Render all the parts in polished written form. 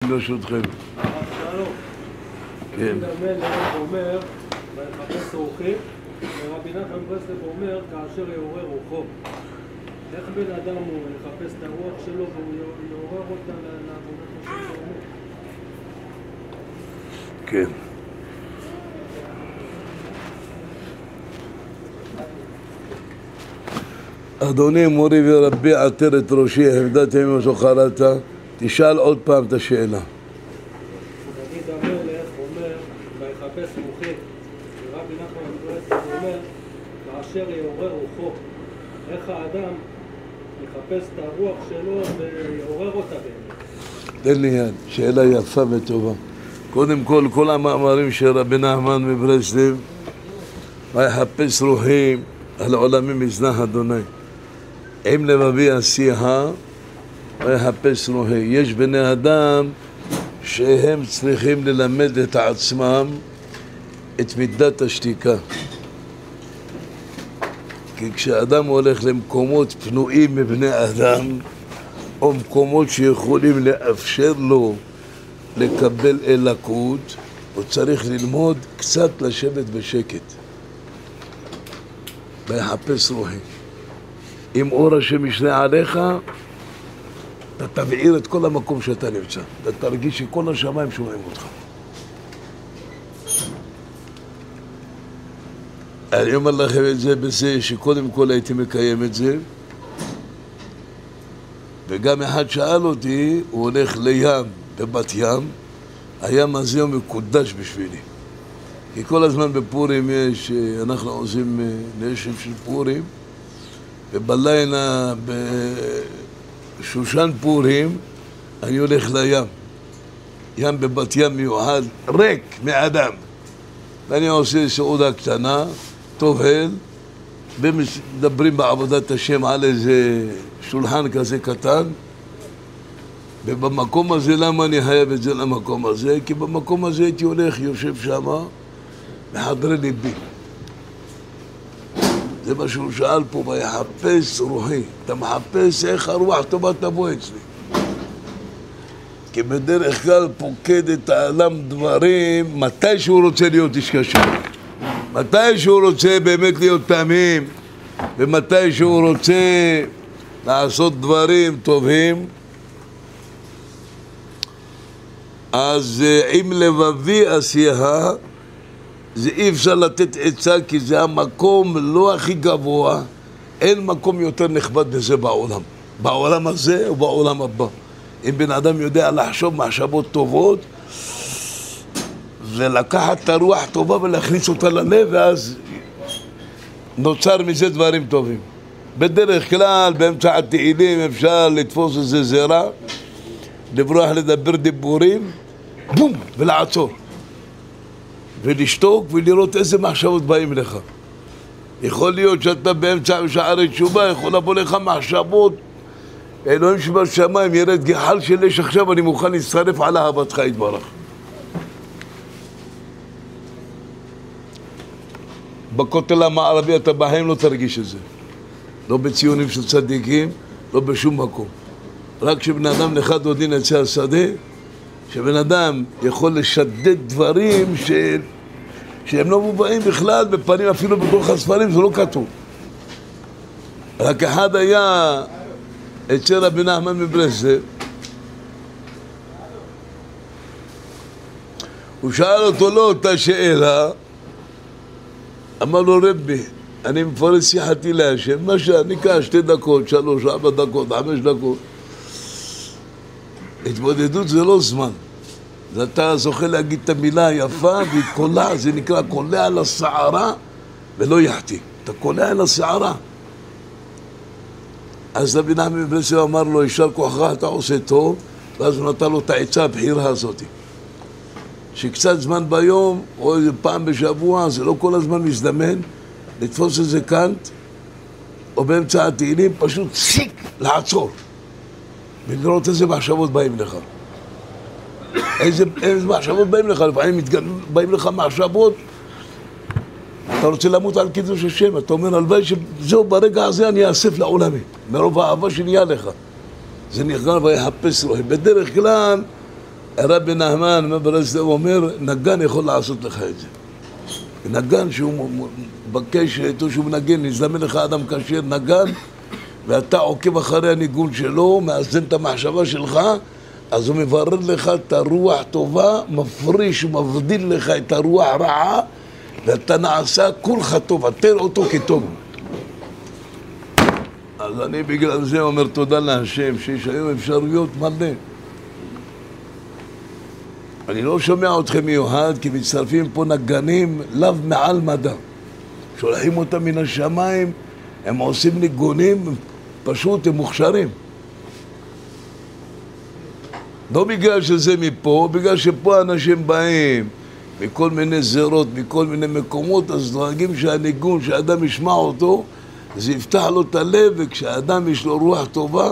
ברשותכם. כן. דוד המלך אומר, ויחפש רוחי, ורבי נחמן ברסלב אומר, כאשר יעורר רוחו. איך בן אדם הוא יחפש את הרוח שלו והוא יעורר אותה לעבודתו של הרוח? כן. אדוני מורי ורבי עטר את ראשי, הבדלת ימים ושוחרת, תשאל עוד פעם את השאלה. דוד המלך אומר, ויחפש רוחי, ורבי נחמן ברסלב אומר, כאשר יעורר רוחו. איך האדם יחפש את הרוח שלו ויעורר אותה באמת? תן לי יד, שאלה יפה וטובה. קודם כל המאמרים של רבי נחמן מברסלב, ויחפש רוחי על עולמים מזנח אדוני. עם לבבי עשייה, ויחפש רוחי. יש בני אדם שהם צריכים ללמד את עצמם את מידת השתיקה. כי כשאדם הולך למקומות פנויים מבני אדם, או מקומות שיכולים לאפשר לו לקבל אלוקות, הוא צריך ללמוד קצת לשבת בשקט. ויחפש רוחי. אם אור השם ישרה עליך, אתה תבעיר את כל המקום שאתה נמצא. אתה תרגיש שכל השמיים שומעים אותך. אני אומר לכם את זה בזה שקודם כל הייתי מקיים את זה, וגם אחד שאל אותי, הוא הולך לים בבת ים, הים הזה הוא מקודש בשבילי. כי כל הזמן בפורים יש, אנחנו עושים נשם של פורים, ובלילה בשושן פורים אני הולך לים. ים בבת ים מיוחד, ריק מאדם. ואני עושה סעודה קטנה, טובל, ומדברים בעבודת השם על איזה שולחן כזה קטן. ובמקום הזה, למה אני חייב את זה למקום הזה? כי במקום הזה הייתי הולך, יושב שם, בחדרי ליבי. זה מה שהוא שאל פה, ויחפש רוחי. אתה מחפש איך הרוח טובה תבוא אצלי. כי בדרך כלל פוקד את העולם דברים מתי שהוא רוצה להיות איש קשור. מתי שהוא רוצה באמת להיות תמים, ומתי שהוא רוצה לעשות דברים טובים, אז עם לבבי עשייה, זה אי אפשר לתת עצה, כי זה המקום לא הכי גבוה, אין מקום יותר נכבד בזה בעולם. בעולם הזה ובעולם הבא. אם בן אדם יודע לחשוב מחשבות טובות, ולקחת את הרוח טובה ולהכניס אותה ללב, ואז נוצר מזה דברים טובים. בדרך כלל, באמצע התהילים אפשר לתפוס איזה זרע, לברוח לדבר דיבורים, בום, ולעצור. ולשתוק ולראות איזה מחשבות באים לך. יכול להיות שאתה באמצע שערי תשובה, יכול לבוא לך מחשבות, אלוהים שבשמיים ירד גחל של אש עכשיו, אני מוכן להצטרף על אהבתך יתברך. בכותל המערבי אתה בחיים לא תרגיש את זה. לא בציונים של צדיקים, לא בשום מקום. רק כשבן אדם אחד עודין יצא השדה, שבן אדם יכול לשדד דברים שהם לא מובאים בכלל בפנים, אפילו בתוך הספרים, זה לא כתוב. רק אחד היה אצל רבי נחמן מברסלב, הוא שאל אותו לא אותה שאלה, אמר לו רבי, אני מפרש שיחתי להשם, מה שאני כאן 2 דקות, 3, 4 דקות, 5 דקות. התמודדות זה לא זמן. אתה זוכה להגיד את המילה היפה, והיא קולה, זה נקרא קולה על השערה ולא יחתי. אתה קולה על השערה. אז רבי נחמן מברסלב אמר לו, יישר כוחך, אתה עושה טוב, ואז הוא נתן לו את העצה הבחירה הזאת. שקצת זמן ביום, או איזה פעם בשבוע, זה לא כל הזמן מזדמן, לתפוס איזה קאנט, או באמצע התהילים, פשוט סיק, לעצור. ולראות איזה מחשבות באים לך. איזה מחשבות באים לך, לפעמים באים לך מחשבות, אתה רוצה למות על קידוש השם, אתה אומר, הלוואי שזהו, ברגע הזה אני אאסף לעולמי, מרוב האהבה שנהיה לך. זה נקרא ויחפש רוחי. בדרך כלל, רבי נחמן מברסלב אומר, נגן יכול לעשות לך את זה. נגן שהוא מבקש איתו שהוא מנגן, נזדמן לך אדם כשיר נגן, ואתה עוקב אחרי הניגון שלו, מאזן את המחשבה שלך, אז הוא מברר לך את הרוח טובה, מפריש ומבדיל לך את הרוח רעה, ואתה נעשה כולך טוב, תן אותו כטוב. אז אני בגלל זה אומר תודה להשם, שיש היום אפשרויות מלא. אני לא שומע אתכם מיוחד, כי מצטרפים פה נגנים לאו מעל מדע. שולחים אותם מן השמיים, הם עושים ניגונים, פשוט הם מוכשרים. לא בגלל שזה מפה, בגלל שפה אנשים באים מכל מיני זרות, מכל מיני מקומות, אז דואגים שהניגון, שהאדם ישמע אותו, זה יפתח לו את הלב, וכשהאדם יש לו רוח טובה,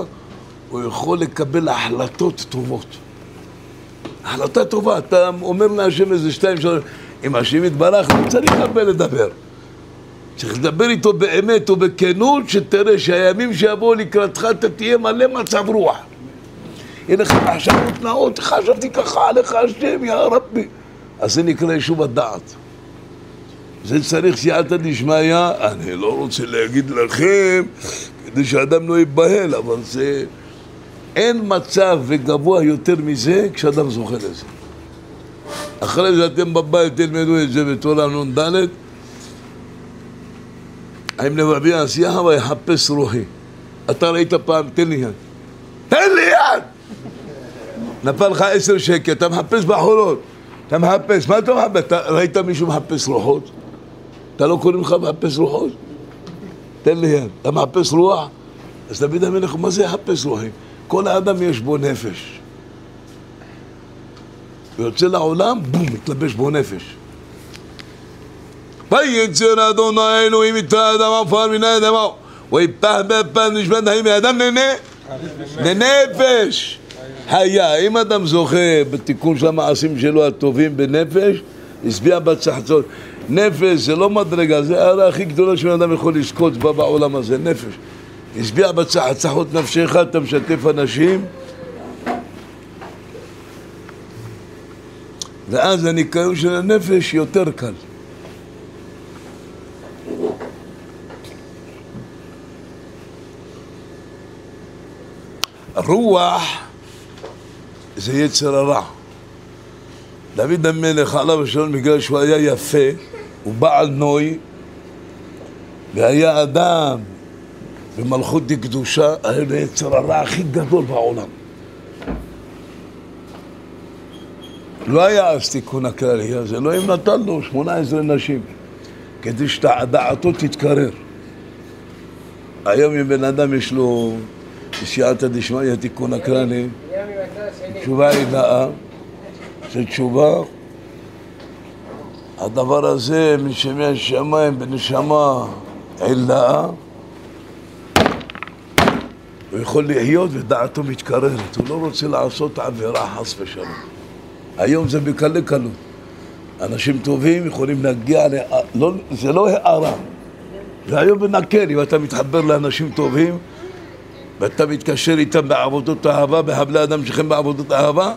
הוא יכול לקבל החלטות טובות. החלטה טובה, אתה אומר להשם איזה 2-3, אם השם יתברך, לא צריך הרבה לדבר. צריך לדבר איתו באמת ובכנות, שתראה שהימים שיבואו לקראתך, אתה תהיה מלא מצב רוח. יהיה לך מחשבות נאות, חשבתי ככה עליך השם, יא רבי. אז זה נקרא ישוב הדעת. זה צריך סייעתא דשמיא, אני לא רוצה להגיד לכם, כדי שאדם לא ייבהל, אבל זה... אין מצב וגבוה יותר מזה כשאדם זוכה לזה. אחרי זה אתם בבית תלמדו את זה בתורה נ"ד, עם לבבי עשייה ויחפש רוחי. אתה ראית פעם, תן לי יד. תן לי יד! נפל לך 10 שקל, אתה מחפש בחולות. אתה מחפש, מה אתה מחפש? ראית מישהו מחפש רוחות? אתה לא קוראים לך מחפש רוחות? תן לי יד. אתה מחפש רוח? אז דוד המלך, מה זה יחפש רוחי? כל האדם יש בו נפש. הוא יוצא לעולם, בום, מתלבש בו נפש. ויצר אדוני אלוהים את האדם עפר מן האדמה ויפח באפיו נשמת חיים האדם נהנה לנפש היה. אם אדם זוכה בתיקון של המעשים שלו הטובים בנפש, הסביע בצחצות. נפש זה לא מדרגה, זה הערה הכי גדולה שבן אדם יכול לזכות בה בעולם הזה, נפש. הסביע בצחצחות נפשך, אתה משתף אנשים, ואז הניקיון של הנפש יותר קל. רוח זה יצר הרע. דוד המלך עליו השלום, בגלל שהוא היה יפה, הוא בעל נוי, והיה אדם במלכות דקדושה, היה לו יצר הרע הכי גדול בעולם. לא היה אז תיקון הכללי, אז אלוהים נתן לו 18 נשים, כדי שדעתו תתקרר. היום אם בן אדם יש לו בסייעתא דשמיא תיקון הכללי, תשובה הילאה, זה תשובה. הדבר הזה משמי השמיים בנשמה הילאה, הוא יכול להיות ודעתו מתקררת, הוא לא רוצה לעשות עבירה חס ושלום. היום זה בקלי קלות. אנשים טובים יכולים להגיע, זה לא הערה, זה היום בנקל. אם אתה מתחבר לאנשים טובים ואתה מתקשר איתם בעבודות אהבה, בהבלי אדם שלכם בעבודות אהבה,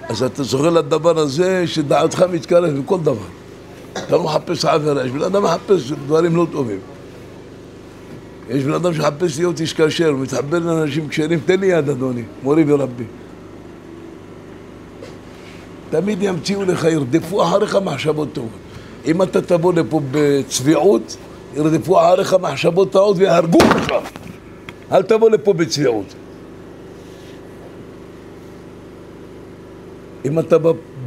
אז אתה זוכר לדבר הזה שדעתך מתקררת בכל דבר. אתה לא מחפש עבירה, יש בן אדם מחפש דברים לא טובים. יש בן אדם שחפש להיות איש כשר, הוא מתחבר לאנשים כשרים, תן לי יד אדוני, מורי ורבי. תמיד ימציאו לך, ירדפו אחריך מחשבות טובות. אם אתה תבוא לפה בצביעות, ירדפו אחריך מחשבות טובות ויהרגו לך. אל תבוא לפה בצביעות. אם אתה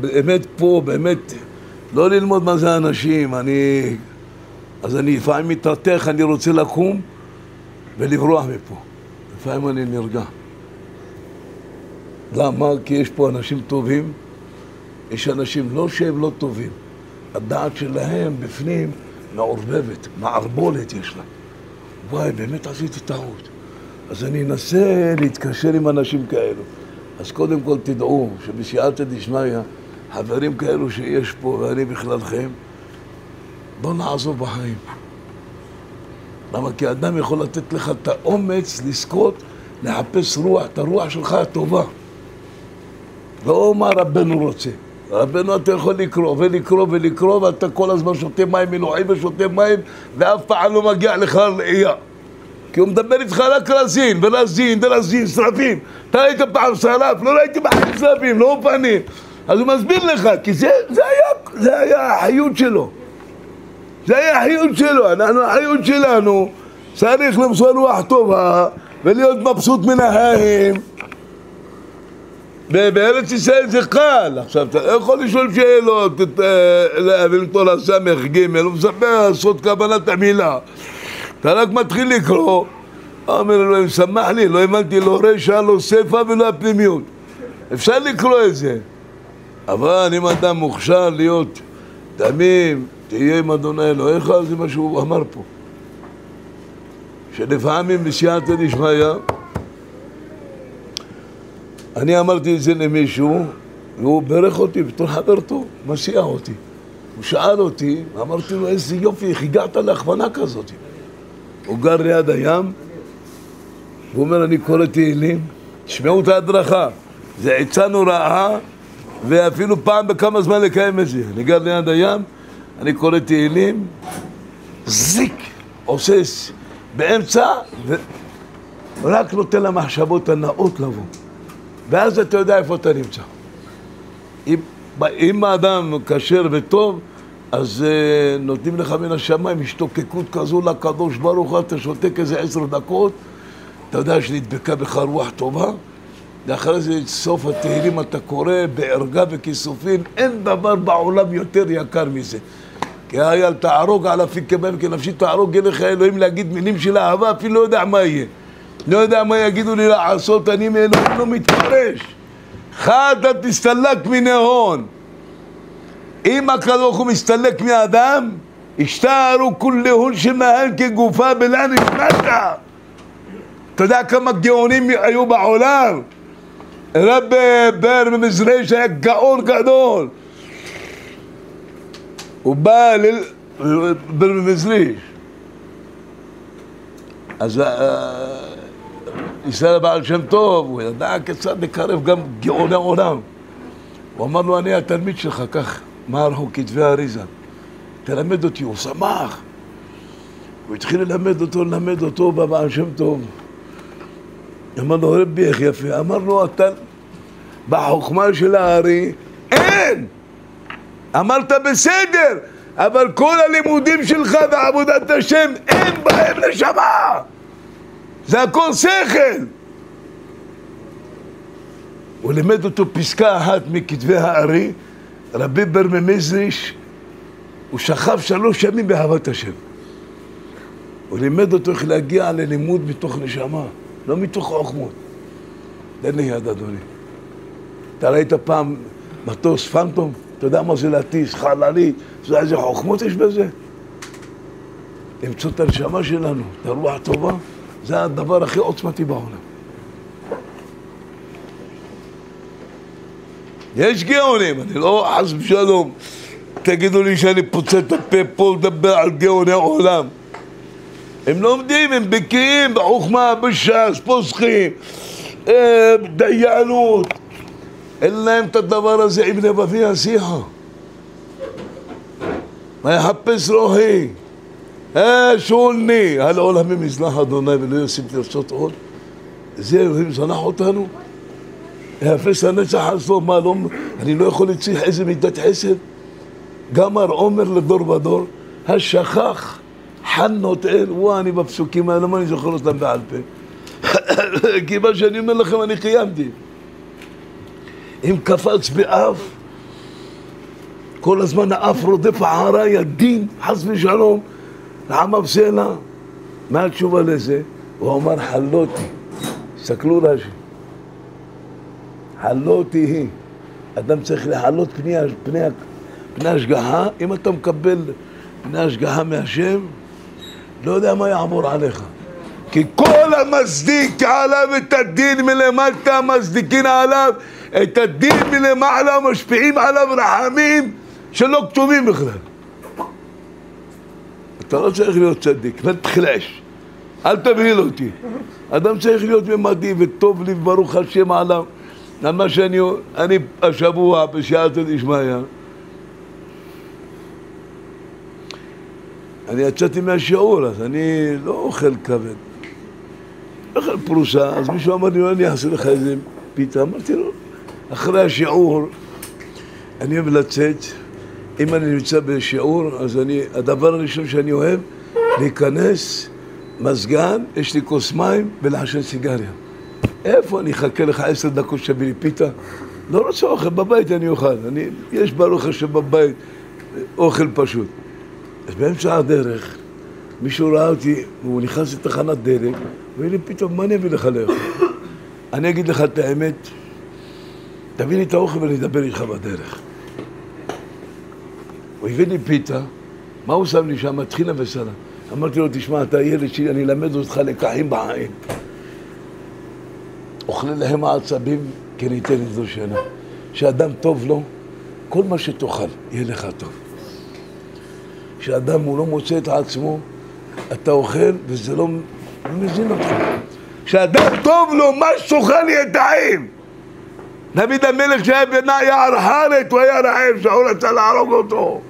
באמת פה, באמת, לא ללמוד מה זה אנשים, אז אני לפעמים מתרתח, אני רוצה לקום ולברוח מפה. לפעמים אני נרגע. למה? כי יש פה אנשים טובים, יש אנשים לא שהם לא טובים. הדעת שלהם בפנים מעורבבת, מערבולת יש לה. וואי, באמת עשיתי טעות. אז אני אנסה להתקשר עם אנשים כאלו. אז קודם כל תדעו שבסייעתא דשמיא, חברים כאלו שיש פה ואני בכללכם, בוא נעזוב בחיים. למה? כי אדם יכול לתת לך את האומץ לזכות, לחפש רוח, את הרוח שלך הטובה. לא מה רבנו רוצה. רבנו אתה יכול לקרוא ולקרוא ולקרוא, ואתה כל הזמן שותה מים מנועים ושותה מים, ואף פעם לא מגיע לך ראייה. כי הוא מדבר איתך רק רזין, ורזין, שרפים. אתה ראית פעם שרף? לא ראיתי פעם שרפים, לא פנים. אז הוא מסביר לך, כי זה היה החיות שלו. זה היה החיות שלו. החיות שלנו צריך למסור רוח טובה ולהיות מבסוט מן החיים. בארץ ישראל זה קל. עכשיו, אתה לא יכול לשאול שאלות, ולתור הסמך ג' הוא מספר סוד כוונת המילה. אתה רק מתחיל לקרוא, אומר אלוהים, שמח לי, לא הבנתי לא רשע, לא ספר ולא הפנימיות. אפשר לקרוא את זה. אבל אם אדם מוכשר להיות תמים, תהיה עם אדוני אלוהיך, זה מה שהוא אמר פה. שלפעמים בסייעתא דשמיא, אני אמרתי את זה למישהו, והוא ברך אותי בתור חבר טוב, מסיע אותי. הוא שאל אותי, אמרתי לו, איזה יופי, איך הגעת להכוונה כזאת? הוא גר ליד הים, והוא אומר, אני קורא תהילים, תשמעו את ההדרכה, זה עצה נוראה, ואפילו פעם בכמה זמן לקיים את זה. אני גר ליד הים, אני קורא תהילים, זיק, עושה באמצע, ורק נותן למחשבות הנאות לבוא. ואז אתה יודע איפה אתה נמצא. אם האדם כשר וטוב, אז נותנים לך מן השמיים השתוקקות כזו לקדוש ברוך הוא, אתה שותק איזה 10 דקות, אתה יודע שנדבקה בך רוח טובה, ואחרי זה סוף התהילים אתה קורא בערגה וכיסופים, אין דבר בעולם יותר יקר מזה. כי היה תערוג על אפיק כבן כנפשי, תערוג אליך אלוהים להגיד מילים של אהבה, אפילו לא יודע מה יהיה. לא יודע מה יגידו לי לעשות, אני מאלוהים לא מתפרש. חטא תסתלק מן ההון. אם הקדוש הוא מסתלק מהאדם, השתערו כולהון שמהן כגופה בלה נשמת. אתה יודע כמה גאונים היו בעולם? רבי בר ממזרש היה גאון גדול. הוא בא בר ממזרש. אז ישראל בעל שם טוב, הוא ידע כיצד לקרב גם גאוני עולם. הוא אמר לו, אני התלמיד שלך, כך מערכו כתבי האריזה. תלמד אותי, הוא שמח. הוא התחיל ללמד אותו בבעל שם טוב. אמר לו, רבי איך יפה. אמר לו, אתה בחוכמה של הארי, אין! אמרת בסדר, אבל כל הלימודים שלך ועבודת השם, אין בהם נשמה. זה הכל שכל. הוא לימד אותו פסקה אחת מכתבי הארי, רבי בר ממזריש, הוא שכב 3 ימים באהבת השם. הוא לימד אותו איך להגיע ללימוד מתוך נשמה, לא מתוך חוכמות. תן לי יד אדוני. אתה ראית פעם מטוס פנטום? אתה יודע מה זה להטיס, חללית, זה איזה חוכמות יש בזה? למצוא את הנשמה שלנו, את הרוח הטובה, זה הדבר הכי עוצמתי בעולם. יש גאונים, אני לא חס ושלום. תגידו לי שאני פוצע את הפה פה לדבר על גאוני עולם. הם לומדים, הם בקיאים בחוכמה, בש"ס, פוסחים, דיינות. אין להם את הדבר הזה עם לבבי השיחה. מה יחפש רוחי? שוני, על עולמים יזנח אדוני ולא יוסיף לרצות עוד. זה אלוהים זנח אותנו. יחפש הנצח עצמו, מה לא, אני לא יכול להצליח איזה מידת חסד. גמר עומר לדור ודור, השכח חנות אל, אני בפסוקים האלה, מה אני זוכר אותם בעל פה? כי מה שאני אומר לכם אני קיימתי. אם קפץ באף, כל הזמן האף רודף אחרי ידין, חס ושלום, לעם בסלע. מה התשובה לזה? הוא אמר חלותי. סתכלו רש"י. חלותי היא. אדם צריך לחלות פני השגחה. אם אתה מקבל פני השגחה מהשם, לא יודע מה יעבור עליך. כי כל המסדיק עליו את הדין מלמטה, המסדיקין עליו את הדין מלמעלה, משפיעים עליו רחמים שלא כתובים בכלל. אתה לא צריך להיות צדיק, נתחלש, אל תבהיל אותי. אדם צריך להיות ממדי וטוב לי ברוך השם עליו. על מה שאני השבוע בשייעתא דשמיא, אני יצאתי מהשיעור, אז אני לא אוכל כבד, אוכל פרוסה, אז מישהו אמר לי, אני אעשה לך איזה פיתה, אמרתי לו, אחרי השיעור, אני אוהב לצאת, אם אני נמצא בשיעור, אז הדבר הראשון שאני אוהב, להיכנס, מזגן, יש לי כוס מים ולעשן סיגריה. איפה אני אחכה לך 10 דקות שבי לי פיתה? לא רוצה אוכל, בבית אני אוכל. יש ברוך השם בבית אוכל פשוט. אז באמצע הדרך, מישהו ראה אותי, והוא נכנס לתחנת דלק, והוא אומר לי, פתאום, מה אני אביא לך לאכול? אני אגיד לך את האמת, תביא לי את האוכל ואני אדבר איתך בדרך. הוא הביא לי פיתה, מה הוא שם לי שם? טחינה וסלט. אמרתי לו, תשמע, אתה ילד שלי, אני אלמד אותך לקחים בחיים. אוכלי להם העצבים, כי ניתן איזו שינה. שאדם טוב לו, כל מה שתאכל, יהיה לך טוב. שאדם הוא לא מוצא את עצמו, אתה אוכל וזה לא מזין אותך. שאדם טוב לו, מה שתאכל יהיה טעים. דוד המלך שהיה ביער חרת, הוא היה רעב, שאול רצה להרוג אותו.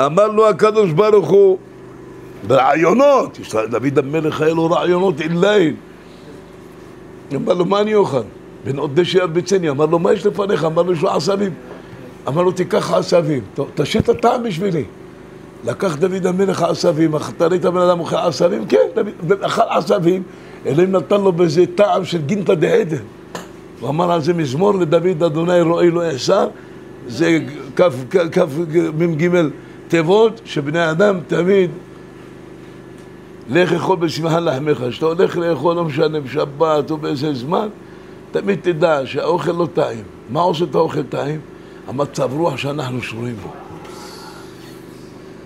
אמר לו הקדוש ברוך הוא, ברעיונות, דוד המלך היה לו רעיונות אליין. אמר לו, מה אני אוכל? בן עוד דשא ירביצני, אמר לו, מה יש לפניך? אמר לו, יש לו עשבים. אמר לו, תיקח עשבים, תשאיר את הטעם בשבילי. לקח דוד המלך עשבים, אתה ראית בן אדם אוכל עשבים? כן, דוד אכל עשבים, אלוהים נתן לו בזה טעם של גינתא דעדן. הוא אמר על זה מזמור לדוד, אדוני רואי לא אעשה, זה כף מ"ג תיבות, שבני אדם תמיד לך לאכול בשמחה לחמך. כשאתה הולך לאכול, לא משנה, בשבת או באיזה זמן, תמיד תדע שהאוכל לא טעים. מה עושה את האוכל טעים? המצב רוח שאנחנו שרויים בו.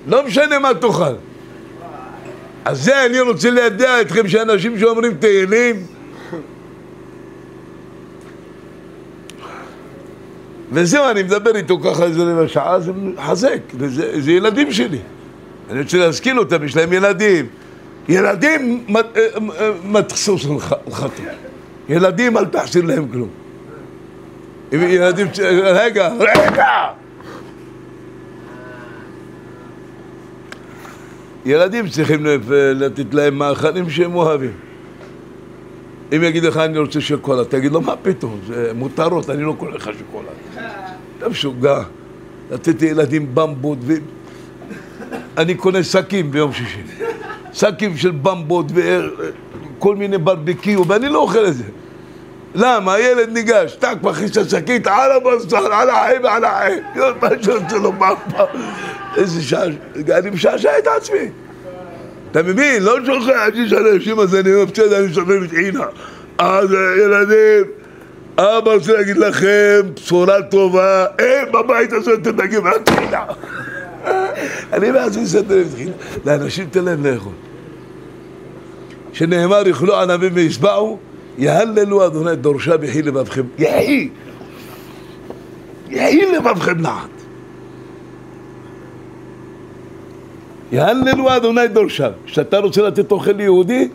לא משנה מה תאכל. אז זה אני רוצה לידע אתכם שאנשים שאומרים תהילים, וזהו, אני מדבר איתו ככה איזה רבע שעה, זה חזק, זה ילדים שלי. אני רוצה להזכיר אותם, יש להם ילדים. ילדים מתחסוס לחתום. ילדים אל תחסיר להם כלום. ילדים, רגע. ילדים צריכים לתת להם מאכלים שהם אוהבים. אם יגיד לך אני רוצה שוקולד, תגיד לו מה פתאום, זה מותרות, אני לא קורא לך שוקולד. אתה משוגע, לתת ילדים במבות אני קונה שקים ביום שישי. שקים של במבות וכל מיני ברבקיו, ואני לא אוכל את זה. למה? הילד ניגש, טק, מכניס את השקית, על הבשר, על החיים, על החיים. מה שרוצה לו במפה. איזה שעה, אני משעשע את עצמי. אתה מבין? לא שוכח, יש אנשים אז אני מפצד, אני שומעים את עינה. אז ילדים, אבא רוצה להגיד לכם, בשורה טובה, בבית הזה תדגים, רק עינה. אני בעצמי סדר התחיל, לאנשים תן להם לאכול. שנאמר, יאכלו ענבים וישבעו, יהללו אדוני דורשה ויהי לבבכם. יהי לבבכם נחת. יהללו אדוני דורשה. כשאתה רוצה לתת אוכל ליהודי,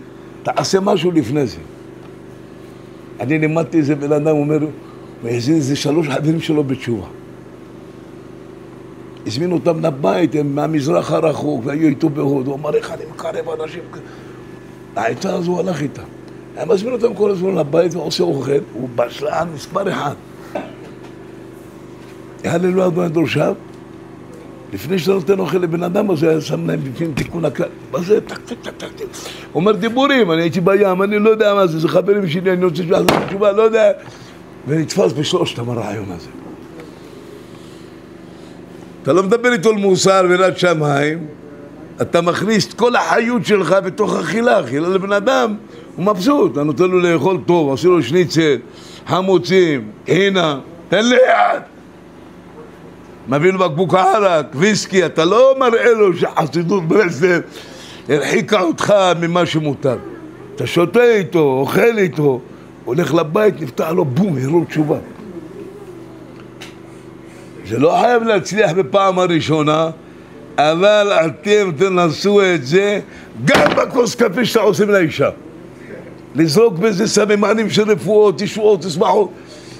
תעשה משהו לפני זה. אני לימדתי איזה בן אדם, אומר, זה 3 חברים שלו בתשובה. הזמינו אותם לבית, הם מהמזרח הרחוק, והיו איתו בהוד. הוא אמר, איך אני מקרב אנשים? העצה הזו הוא הלך איתה. הם מזמין אותם כל הזמן לבית ועושה אוכל, הוא בשלן מספר 1. יהללו אדוני דורשה. לפני שאתה נותן אוכל לבן אדם, אז היה שם להם בפנים תיקון הכלל. מה זה? טק, טק, טק, טק. הוא אומר, דיבורים, אני הייתי בים, אני לא יודע מה זה, זה חברים שלי, אני רוצה לעשות תשובה, לא יודע. ונתפס בשלושתם הרעיון הזה. אתה לא מדבר איתו על מוסר ויראת שמיים, אתה מכניס את כל החיות שלך בתוך אכילה. אכילה לבן אדם, הוא מבסוט, אתה נותן לו לאכול טוב, עושה לו שניצל, חמוצים, הנה, תן לי יד. מביא לו בקבוק ערק, ויסקי, אתה לא מראה לו שחסידות ברסלב הרחיקה אותך ממה שמותר. אתה שותה איתו, אוכל איתו, הולך לבית, נפתח לו, בום, הראות תשובה. זה לא חייב להצליח בפעם הראשונה, אבל אתם תנסו את זה גם בכוס קפה שאתה עושים לאישה. לזרוק בזה סממנים של רפואות, ישועות, תשמחו.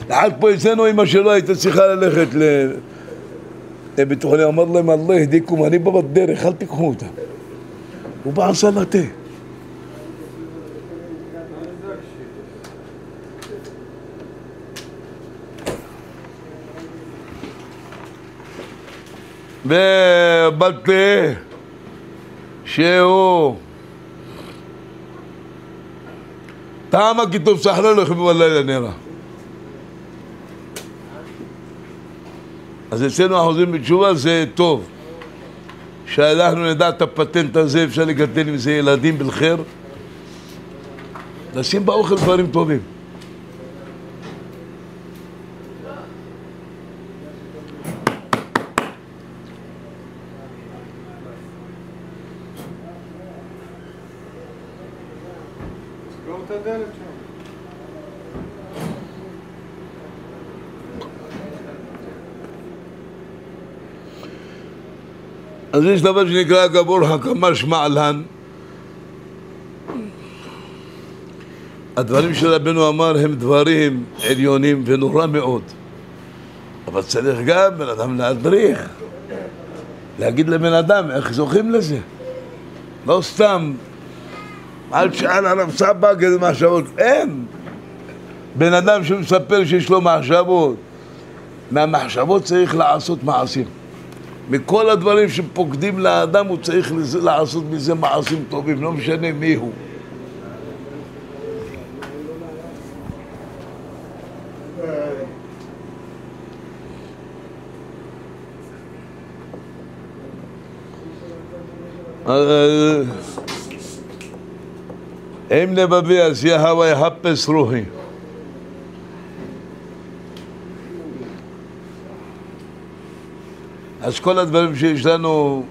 אחד פה אצלנו אמא שלו הייתה צריכה ללכת לבית חולים, אמר להם אללה יהדיכם, אני בא בדרך, אל תיקחו אותה. הוא בא עשה לתה. ובלטה שהוא טעם הכיתוב סחרה לא יחבו בלילה נראה. אז אצלנו החוזרים בתשובה זה טוב שאנחנו נדע את הפטנט הזה, אפשר לגדל עם זה ילדים בלחיר, לשים באוכל דברים טובים. אז יש דבר שנקרא גבור הקמש מעלן. הדברים שרבנו אמר הם דברים עליונים ונורא מאוד, אבל צריך גם בן אדם להדריך, להגיד לבן אדם איך זוכים לזה, לא סתם אל תשאל עליו סבא כזה מחשבות. אין בן אדם שמספר שיש לו מחשבות, מהמחשבות צריך לעשות מעשים. מכל הדברים שפוקדים לאדם הוא צריך לעשות מזה מעשים טובים, לא משנה מי הוא. אם לבבי עשייה ויחפש רוחי. אז כל הדברים שיש לנו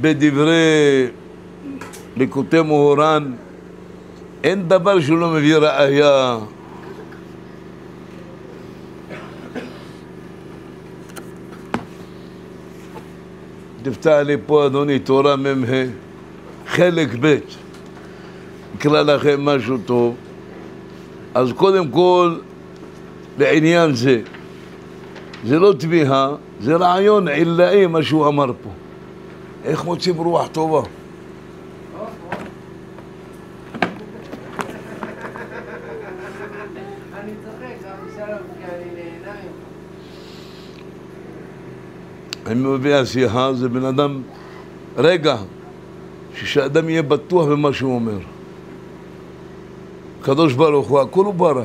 בדברי ליקוטי מוהר"ן, אין דבר שהוא לא מביא ראיה. תפתח לי פה אדוני תורה מ"ה חלק ב', אקרא לכם משהו טוב. אז קודם כל בעניין זה, זה לא תביעה, זה רעיון עילאי מה שהוא אמר פה. איך מוצאים רוח טובה? אני צוחק, גם שלום, כי אני נהנה ממך. אני מביא עשייה, זה בן אדם, רגע, שהאדם יהיה בטוח במה שהוא אומר. הקדוש ברוך הוא, הכל הוא ברא.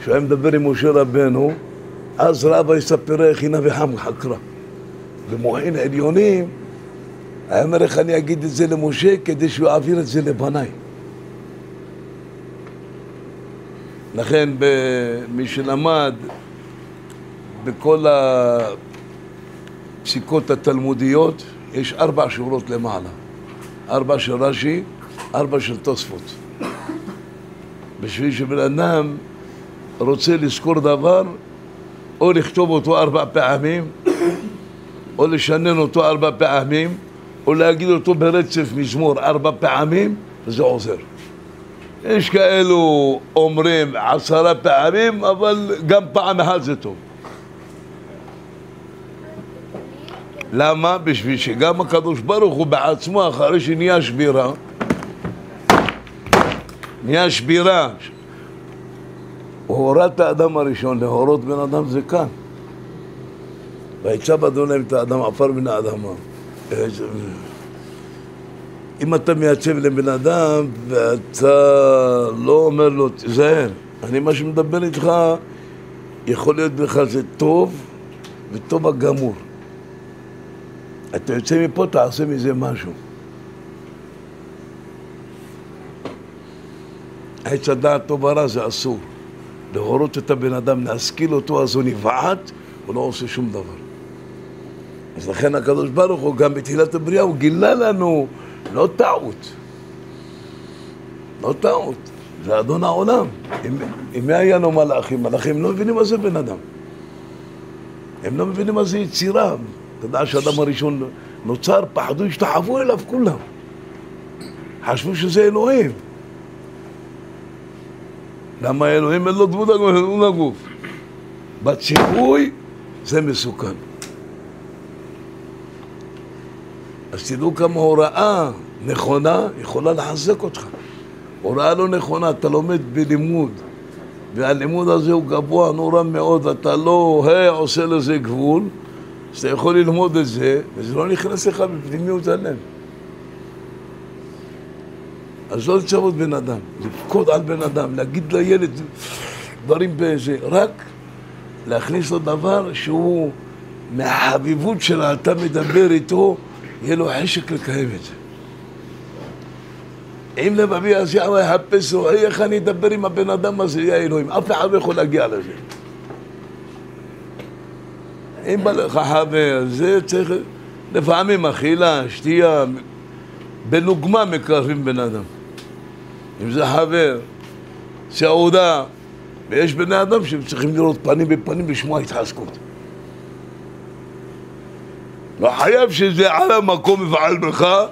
כשהיה מדבר עם משה רבנו, אז רבא יספר איך הנה וחם חקרה. במוחין עליונים, היה אומר איך אני אגיד את זה למשה כדי שהוא יעביר את זה לבניי. לכן מי שלמד בכל הפסיקות התלמודיות יש 4 שורות למעלה. 4 של רש"י, 4 של תוספות. בשביל שבן אדם רוצה לזכור דבר, או לכתוב אותו 4 פעמים, או לשנן אותו 4 פעמים, או להגיד אותו ברצף מזמור 4 פעמים, וזה עוזר. יש כאלו אומרים 10 פעמים, אבל גם פעם אחת זה טוב. למה? בשביל שגם הקדוש ברוך הוא בעצמו, אחרי שנהיה שבירה, נהיה שבירה, הוא הורה את האדם הראשון, להורות בן אדם זה כאן. ויצא באדוני את האדם עפר מן האדמה. אם אתה מייצב לבן אדם ואתה לא אומר לו, תזהר, אני מה שמדבר איתך, יכול להיות לך זה טוב וטוב הגמור. אתה יוצא מפה, תעשה מזה משהו. עץ הדעת טוב ורע זה אסור. להורות את הבן אדם, להשכיל אותו, אז הוא נבעט, הוא לא עושה שום דבר. אז לכן הקדוש ברוך הוא גם בתחילת הבריאה הוא גילה לנו לא טעות. לא טעות. זה אדון העולם. אם מי היה לו מלאכים? מלאכים לא מבינים מה זה בן אדם. הם לא מבינים מה זה יצירה. אתה יודע שהאדם הראשון נוצר, פחדו, השתחוו אליו כולם. חשבו שזה אלוהים. למה אלוהים אין לו דמות הגוף? בציווי זה מסוכן. אז תדעו כמה הוראה נכונה יכולה לחזק אותך. הוראה לא נכונה, אתה לומד בלימוד, והלימוד הזה הוא גבוה, נורא מאוד, ואתה לא עושה לזה גבול, אז אתה יכול ללמוד את זה, וזה לא נכנס לך בפנימיות הלב. אז לא לצוות בן אדם, לפקוד על בן אדם, להגיד לילד דברים בזה, רק להכניס לו דבר שהוא מהחביבות שלה, אתה מדבר איתו, יהיה לו חשק לקיים את זה. אם לבבי אז יחפש רוחי, איך אני אדבר עם הבן אדם הזה, יא אלוהים, אף אחד לא יכול להגיע לזה. אם בא לך חבר, זה צריך, לפעמים אכילה, שתייה, בלוגמה מקרבים בן אדם. אם זה חבר, סעודה, ויש בני אדם שהם צריכים לראות פנים בפנים לשמוע התחזקות. לא חייב שזה על המקום יפעל בך,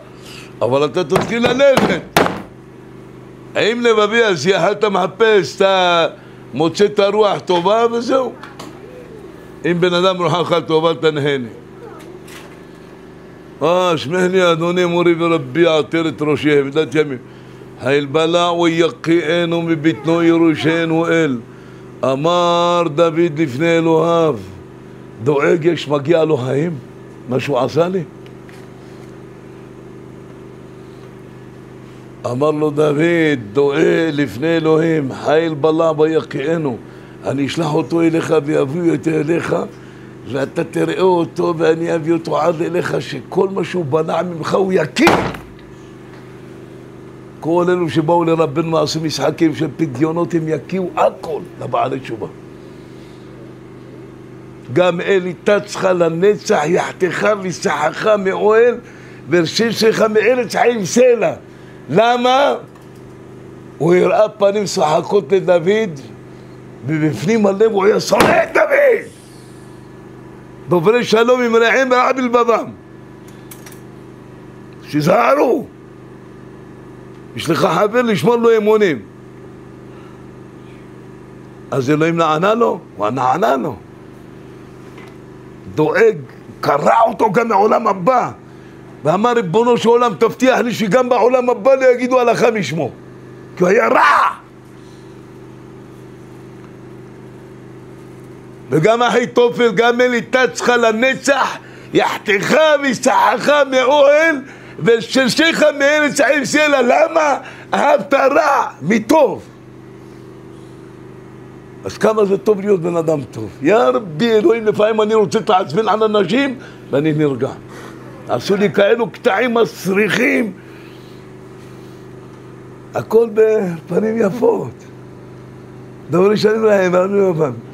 אבל אתה תתחיל ללכת. האם לבבי אז אתה מחפש, אתה מוצא את הרוח טובה וזהו. אם בן אדם רוחך טובה תנהני. שמח לי אדוני מורי ורבי עטר את ראשי, מידת ימים. הילבלה ויקיענו מביטנו ירושנו אל. אמר דוד לפני אלוהיו, דואג יש מגיע לו חיים? משהו עשה לי? אמר לו דוד, דואג לפני אלוהים, חיל בלה ויקיענו, אני אשלח אותו אליך ויביא אותו אליך, ואתה תראה אותו ואני אביא אותו עד אליך, שכל מה שהוא בנע ממך הוא יקיא. כל אלו שבאו לרבנו ועשו משחקים של פדיונות, הם יקיעו הכל לבעלי תשובה. גם אל תצך לנצח יחתך ושחך מאוהל ורששך מארץ חיים סלע. למה? הוא הראה פנים שחקות לדוד, ובפנים הלב הוא היה שונא את דוד. דוברי שלום עם רעים ברע בלבבם. שזהרו. יש לך חבר לשמור לו אמונים. אז אלוהים נענה לו? הוא נענה לו. דואג, קרע אותו גם מעולם הבא. ואמר ריבונו של עולם, תבטיח לי שגם בעולם הבא לא יגידו הלכה משמו. כי הוא היה רע. וגם אחיתופל, גם אליטצך לנצח, יחתך ושחך מאוהל, ושלשך מארץ חיים סלע. למה? אהבת רע מטוב. אז כמה זה טוב להיות בן אדם טוב. יא רבי אלוהים, לפעמים אני רוצה להתעצבן על אנשים ואני נרגע. עשו לי כאלו קטעים מסריחים, הכל בפנים יפות. דבר ראשונים להם,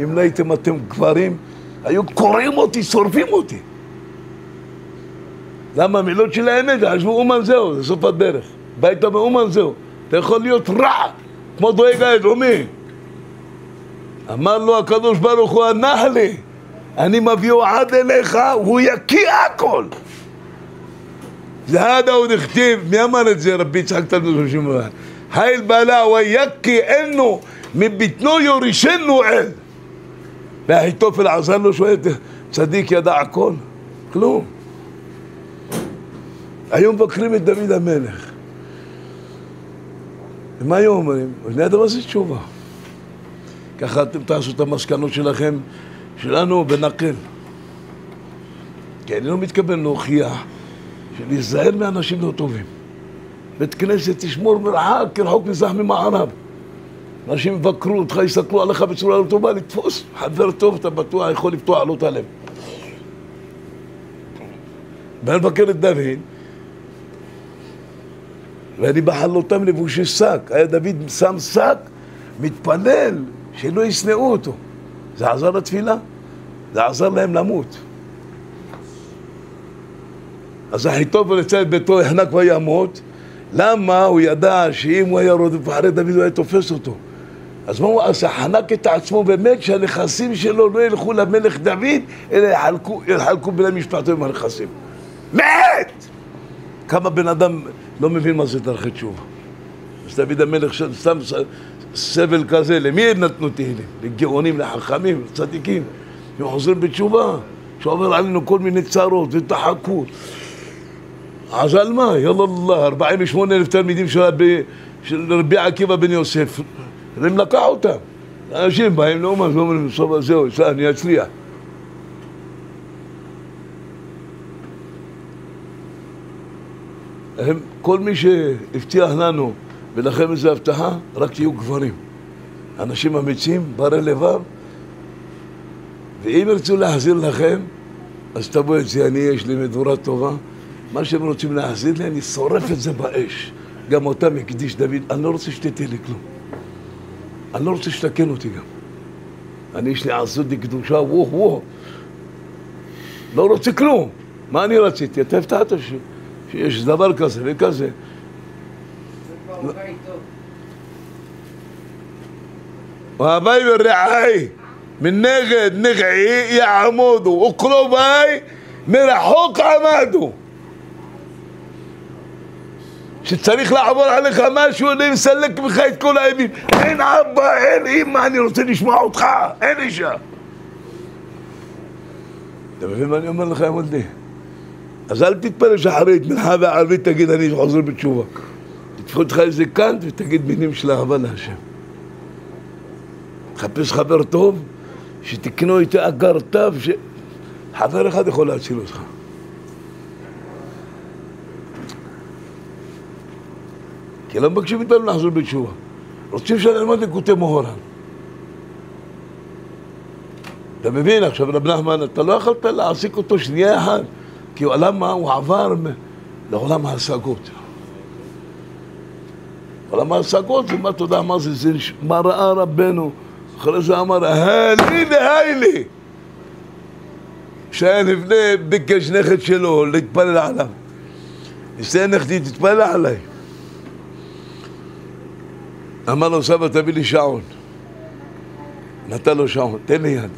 אם לא הייתם אתם גברים, היו קוראים אותי, שורפים אותי. למה? מילות של האמת, חשבו אומן זהו, זה סוף הדרך. ביתה באומן זהו, אתה יכול להיות רע, כמו דואג האדומי. אמר לו הקדוש ברוך הוא, הנח לי, אני מביאו עד אליך, הוא יקיא הכל. זה עד עוד הכתיב, מי אמר את זה? רבי יצחק תלמיד חשוב מאוד. היל בלה ויקיינו מביטנו יורישנו אל. ואחיתופל עזר לו, שואל, צדיק ידע הכל? כלום. היום מבקרים את דוד המלך. ומה היו אומרים? בני אדם עשו תשובה. ככה אתם תעשו את המסקנות שלכם, שלנו בנקל. כי אני לא מתכוון להוכיח שלהיזהר מאנשים לא טובים. בית כנסת תשמור מרחק, כרחוק מזרח ממערב. אנשים מבקרו אותך, יסתכלו עליך בצורה לא טובה, לתפוס. חבר טוב, אתה בטוח יכול לפתוח עלות הלב. ואני מבקר את דוד, ואני בחלותם לבושי שק. היה דוד שם שק, מתפלל, שלא ישנאו אותו. זה עזר לתפילה, זה עזר להם למות. אז אחיתופל יצא את ביתו, יחנק וימות. למה? הוא ידע שאם הוא היה רודף אחרי דוד הוא היה תופס אותו. אז מה הוא עשה? חנק את עצמו באמת שהנכסים שלו לא ילכו למלך דוד, אלא יחלקו בין המשפחתו עם הנכסים. מת! כמה בן אדם לא מבין מה זה דרכי תשובה. אז דוד המלך סתם סבל כזה, למי הם נתנו תהילים? לגאונים, לחכמים, לצדיקים, הם חוזרים בתשובה, שעובר עלינו כל מיני צרות ותחקות. אז על מה? יאללה אללה, 48,000 תלמידים של רבי עקיבא בן יוסף, הם לקח אותם. אנשים באים לאומה, ואומרים, סוף זהו, אני אצליח. כל מי שהבטיח לנו ולכם איזו הבטחה, רק תהיו גברים. אנשים אמיצים, ברי לבב, ואם ירצו להחזיר לכם, אז תבואו את זה, יש לי מדורה טובה. מה שהם רוצים להחזיר לי, אני שורף את זה באש. גם אותם הקדיש דוד, אני לא רוצה שתתן לי כלום. אני לא רוצה שתקן אותי גם. יש לי עזות קדושה, וואו. לא רוצה כלום. מה אני רציתי? אתה הבטחת שיש דבר כזה וכזה. ואהביי ורעיי מנגד נגעי יעמודו וקרוביי מרחוק עמדו. שצריך לעבור עליך משהו, אני מסלק ממך את כל האבים. אין אבא, אין אמא, אני רוצה לשמוע אותך, אין אישה. אתה מבין מה אני אומר לך, ימולדי? אז אל תתפלל שחרית, מנחה וערבית תגיד אני חוזר בתשובה. תתפול אותך איזה קאנט ותגיד מילים של אהבה להשם. תחפש חבר טוב, שתקנו איתי אגר טוב, חבר אחד יכול להציל אותך. כי לא מבקשים איתנו לחזור בתשובה. רוצים שנלמד לקוטי מוהר"ן. אתה מבין עכשיו, רב נחמן, אתה לא יכולת להעסיק אותו שנייה אחת, כי למה הוא עבר לעולם ההשגות. עולם ההשגות זה מה אתה יודע מה זה, מה ראה רבנו, אחרי זה אמר, היילי, שהיה נבנה ביקש נכד שלו להתפלל עליו. נסתהיה נכדי, תתפלל עליי. אמר לו, סבא, תביא לי שעון. נתן לו שעון, תן לי יד.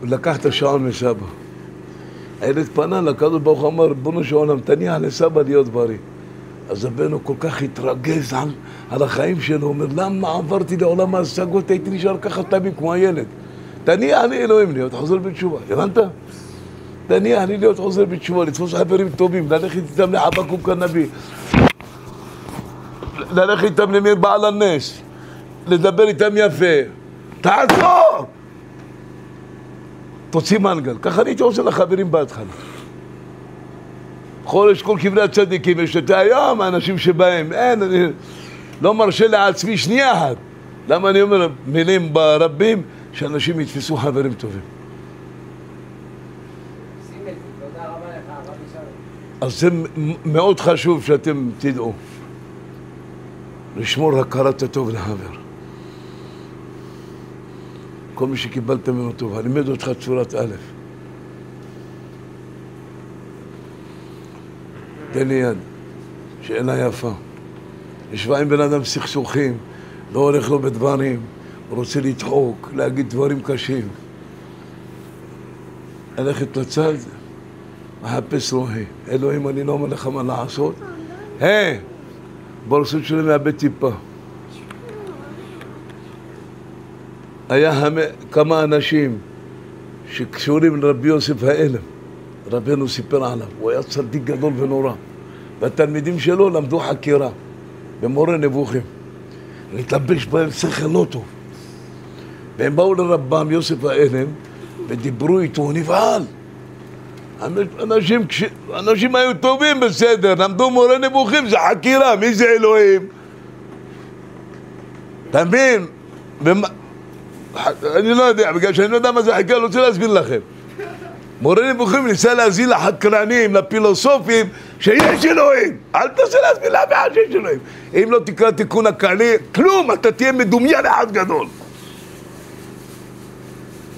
הוא לקח את השעון מסבא. הילד פנה, לקדוש ברוך הוא אמר, ריבונו של עולם, תניח לסבא להיות בריא. אז הבנו כל כך התרגז על החיים שלו, הוא אומר, למה עברתי לעולם ההשגות, הייתי נשאר ככה תמים כמו הילד. תניח לי אלוהים להיות חוזר בתשובה, הבנת? תניח לי להיות חוזר בתשובה, לתפוס חברים טובים, ללכת איתם לחבקוק הנביא. ללכת איתם למיר בעל הנס, לדבר איתם יפה, תעצור! תוציא מנגל, ככה אני הייתי עושה לחברים בהתחלה. חורש כל כברי הצדיקים, יש את היום האנשים שבהם, אין, אני לא מרשה לעצמי שנייה אחת. למה אני אומר מילים ברבים? שאנשים יתפסו חברים טובים. תודה רבה לך, רבי שלום. אז זה מאוד חשוב שאתם תדעו. לשמור הכרת הטוב לחבר. כל מי שקיבלת ממנו טוב, אני לימד אותך צורת א'. תן לי יד, שאלה יפה. ישבה עם בן אדם סכסוכים, לא הולך לו בדברים, הוא רוצה לדחוק, להגיד דברים קשים. ללכת לצד, מחפש רוחי. אלוהים, אני לא אומר לך מה לעשות. ברסות שלי מאבד טיפה. היה כמה אנשים שקשורים לרבי יוסף האלם. רבנו סיפר עליו, הוא היה צדיק גדול ונורא. והתלמידים שלו למדו חקירה במורה נבוכים. להתלבש בהם שכל לא טוב. והם באו לרבם יוסף האלם ודיברו איתו, הוא נבהל. אנשים היו טובים בסדר, למדו מורה נבוכים, זה חקירה, מי זה אלוהים? אתה מבין? אני לא יודע, בגלל שאני לא יודע מה זה חקירה, לא רוצה להסביר לכם. מורה נבוכים ניסה להסביר לחקרנים, לפילוסופים, שיש אלוהים. אל תנסה להסביר לאף אחד שיש אלוהים. אם לא תקרא תיקון הקלי, כלום, אתה תהיה מדומיין אחד גדול.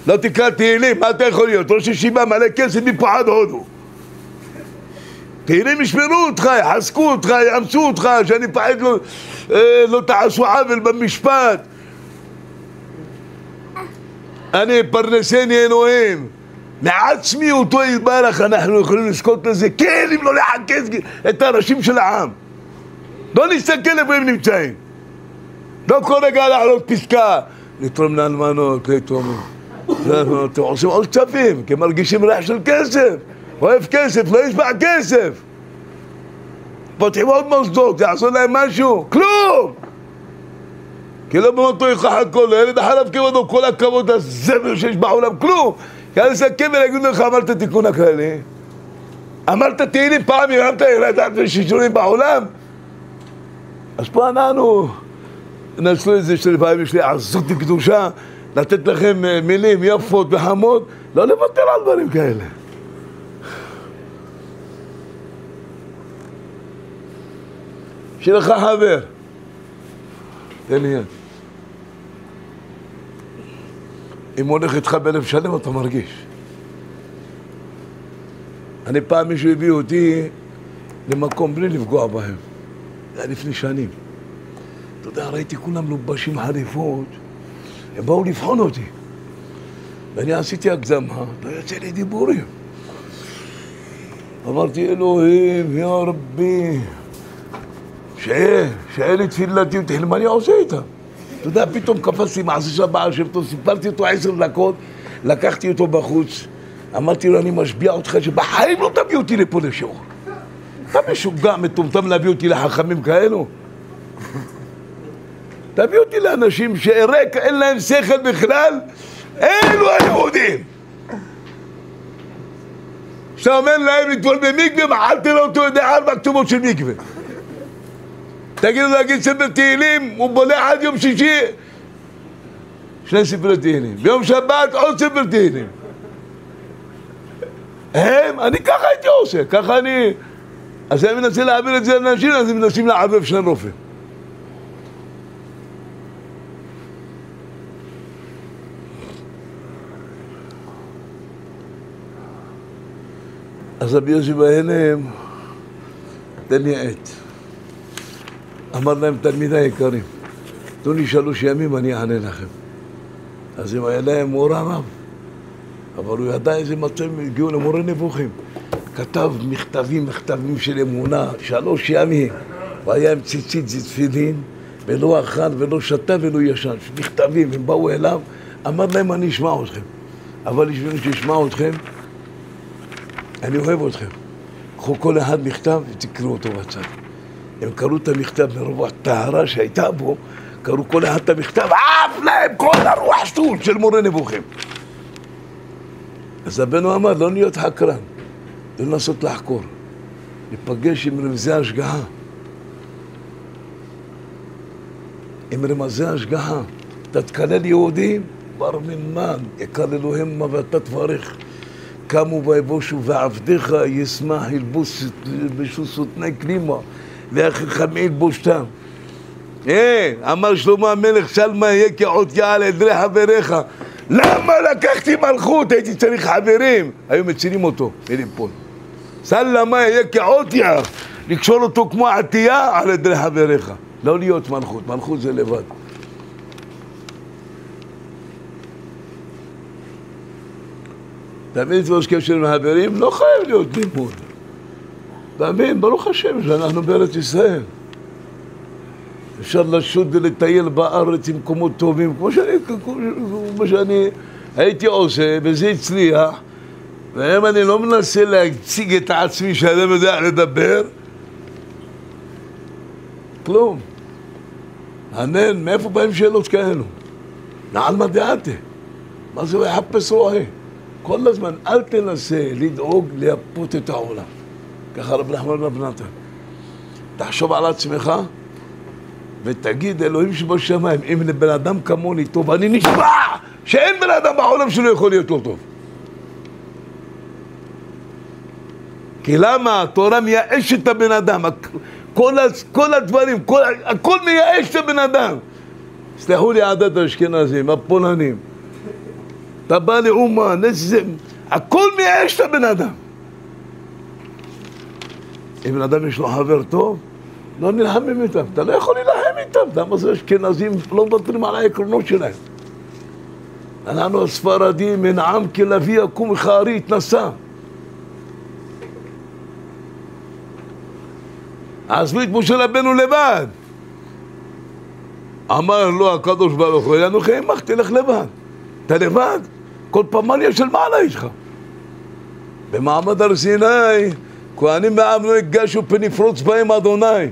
לא תקרא תהילים, מה אתה יכול להיות? ראש ישיבה מלא כסף מפה עד הודו. תהילים ישמרו אותך, יחזקו אותך, יאמצו אותך, שאני פחד לא תעשו עוול במשפט. אני פרנסני אלוהים. מעצמי אותו יתברך, אנחנו יכולים לזכות לזה, כן, אם לא לחכס את האנשים של העם. לא נסתכל איפה הם נמצאים. לא כל רגע לעלות פסקה, לתרום לאלמנות, לתרום. אתם עושים עוד כספים, כי מרגישים ריח של כסף. אוהב כסף, לא ישבע כסף. פותחים עוד מוסדות, יעשו להם משהו, כלום! כי לא במותו יכח הכל, הילד אחריו כבודו, כל הכבוד הזבל שיש בעולם, כלום! כי אני אסכם ולהגיד לך, אמרת תיקון הכללי? אמרת תהילים פעם, הרמת ילדת ושישורים בעולם? אז פה אנחנו נצלו את זה שלפעמים יש לי עזות קדושה, לתת לכם מילים יפות וחמות, לא לוותר על דברים כאלה. שלך חבר, תן לי יד. אם הולך איתך בלב שלם אתה מרגיש. אני פעם מישהו הביא אותי למקום בלי לפגוע בהם. זה היה לפני שנים. אתה יודע, ראיתי כולם לובשים חריפות, הם באו לבחון אותי. ואני עשיתי הגזמה, לא יצא לי דיבורים. אמרתי, אלוהים, יא רבי, שאין לי תפילתי ותחיל, מה אני עושה איתה? אתה יודע, פתאום קפצתי מעשה של הבעל שם טוב, סיפרתי אותו 10 דקות, לקחתי אותו בחוץ, אמרתי לו, אני משביע אותך שבחיים לא תביא אותי לפה לשיעור. אתה משוגע, מטומטם להביא אותי לחכמים כאלו? תביא אותי לאנשים שערק, אין להם שכל בכלל, אלו היהודים. שאתה אומר להם לטבול במקווה, מחלתי לו אותו יודע 4 כתובות של מקווה. תגידו להגיד ספר תהילים, הוא בולע עד יום שישי 2 ספרי תהילים, ביום שבת עוד ספר תהילים. אני ככה הייתי עושה, ככה אני... אז אני מנסה להעביר את זה לאנשים, אז הם מנסים לערבב 2 רופאים. אז רבי יוסי בהלם, תן לי עט. אמר להם, תלמידי היקרים, תנו לי 3 ימים, אני אענה לכם. אז אם היה להם מורה רב, אבל הוא ידע איזה מצב, הגיעו למורה נבוכים. כתב מכתבים של אמונה, 3 ימים. והיה עם ציצית תפילין, ולא אכל ולא שתה ולא ישן. מכתבים, הם באו אליו, אמר להם, אני אשמע אתכם. אבל בשביל שישמע אתכם, אני אוהב אתכם. קחו כל אחד מכתב ותקראו אותו בצד. הם קראו את המכתב מרוב הטהרה שהייתה בו, קראו כל אחד את המכתב, עף להם כל הרוח שטות של מורה נבוכים. אז רבנו אמר, לא להיות חקרן, לא לנסות לחקור, לפגש עם רמזי השגחה. עם רמזי השגחה, תתקלל יהודים, בר ממן, יקללו המה ואתה תברך. קמו ויבושו ועבדיך ישמח ילבשו סותני כלימה ואחיכם ילבושתם. אמר שלמה המלך, של מה יהיה כעוטיה על עדרי חבריך. למה לקחתי מלכות? הייתי צריך חברים. היו מצילים אותו מליפול. של מה יהיה כעוטיה, לקשור אותו כמו עטייה על עדרי חבריך. לא להיות מלכות, מלכות זה לבד. תמיד יש קשר עם החברים, לא חייב להיות לימוד. תמיד, ברוך השם שאנחנו בארץ ישראל. אפשר לשוט ולטייל בארץ עם מקומות טובים, כמו שאני הייתי עושה, וזה הצליח. והיום אני לא מנסה להציג את עצמי שאדם יודע לדבר. כלום. ענן, מאיפה באים שאלות כאלו? נעל מה דעתי? מה זה יחפש רועי? כל הזמן, אל תנסה לדאוג לייפות את העולם. ככה רב נחמן רב נתן. תחשוב על עצמך ותגיד, אלוהים שבשמיים, אם לבן אדם כמוני טוב, אני נשבע שאין בן אדם בעולם שלא יכול להיות לא טוב. כי למה? התורה מייאשת את הבן אדם. כל הדברים, הכל מייאש את הבן אדם. סלחו לי עדת האשכנזים, הפולנים. אתה בא לאומן, הכל מייאש את הבן אדם. אם בן אדם יש לו חבר טוב, לא נלחמים איתם. אתה לא יכול להילחם איתם. למה זה אשכנזים לא מוותרים על העקרונות שלהם? אנחנו הספרדים, מן עם כלביא יקום חארי התנסה. עזבו את משה רבנו לבד. אמר לו הקדוש ברוך הוא, אנוכי עמך, תלך לבד. אתה לבד? כל פמליה של מעלה יש לך. במעמד הר סיני, כהנים בעם לא הגשו פן יפרוץ בהם אדוני.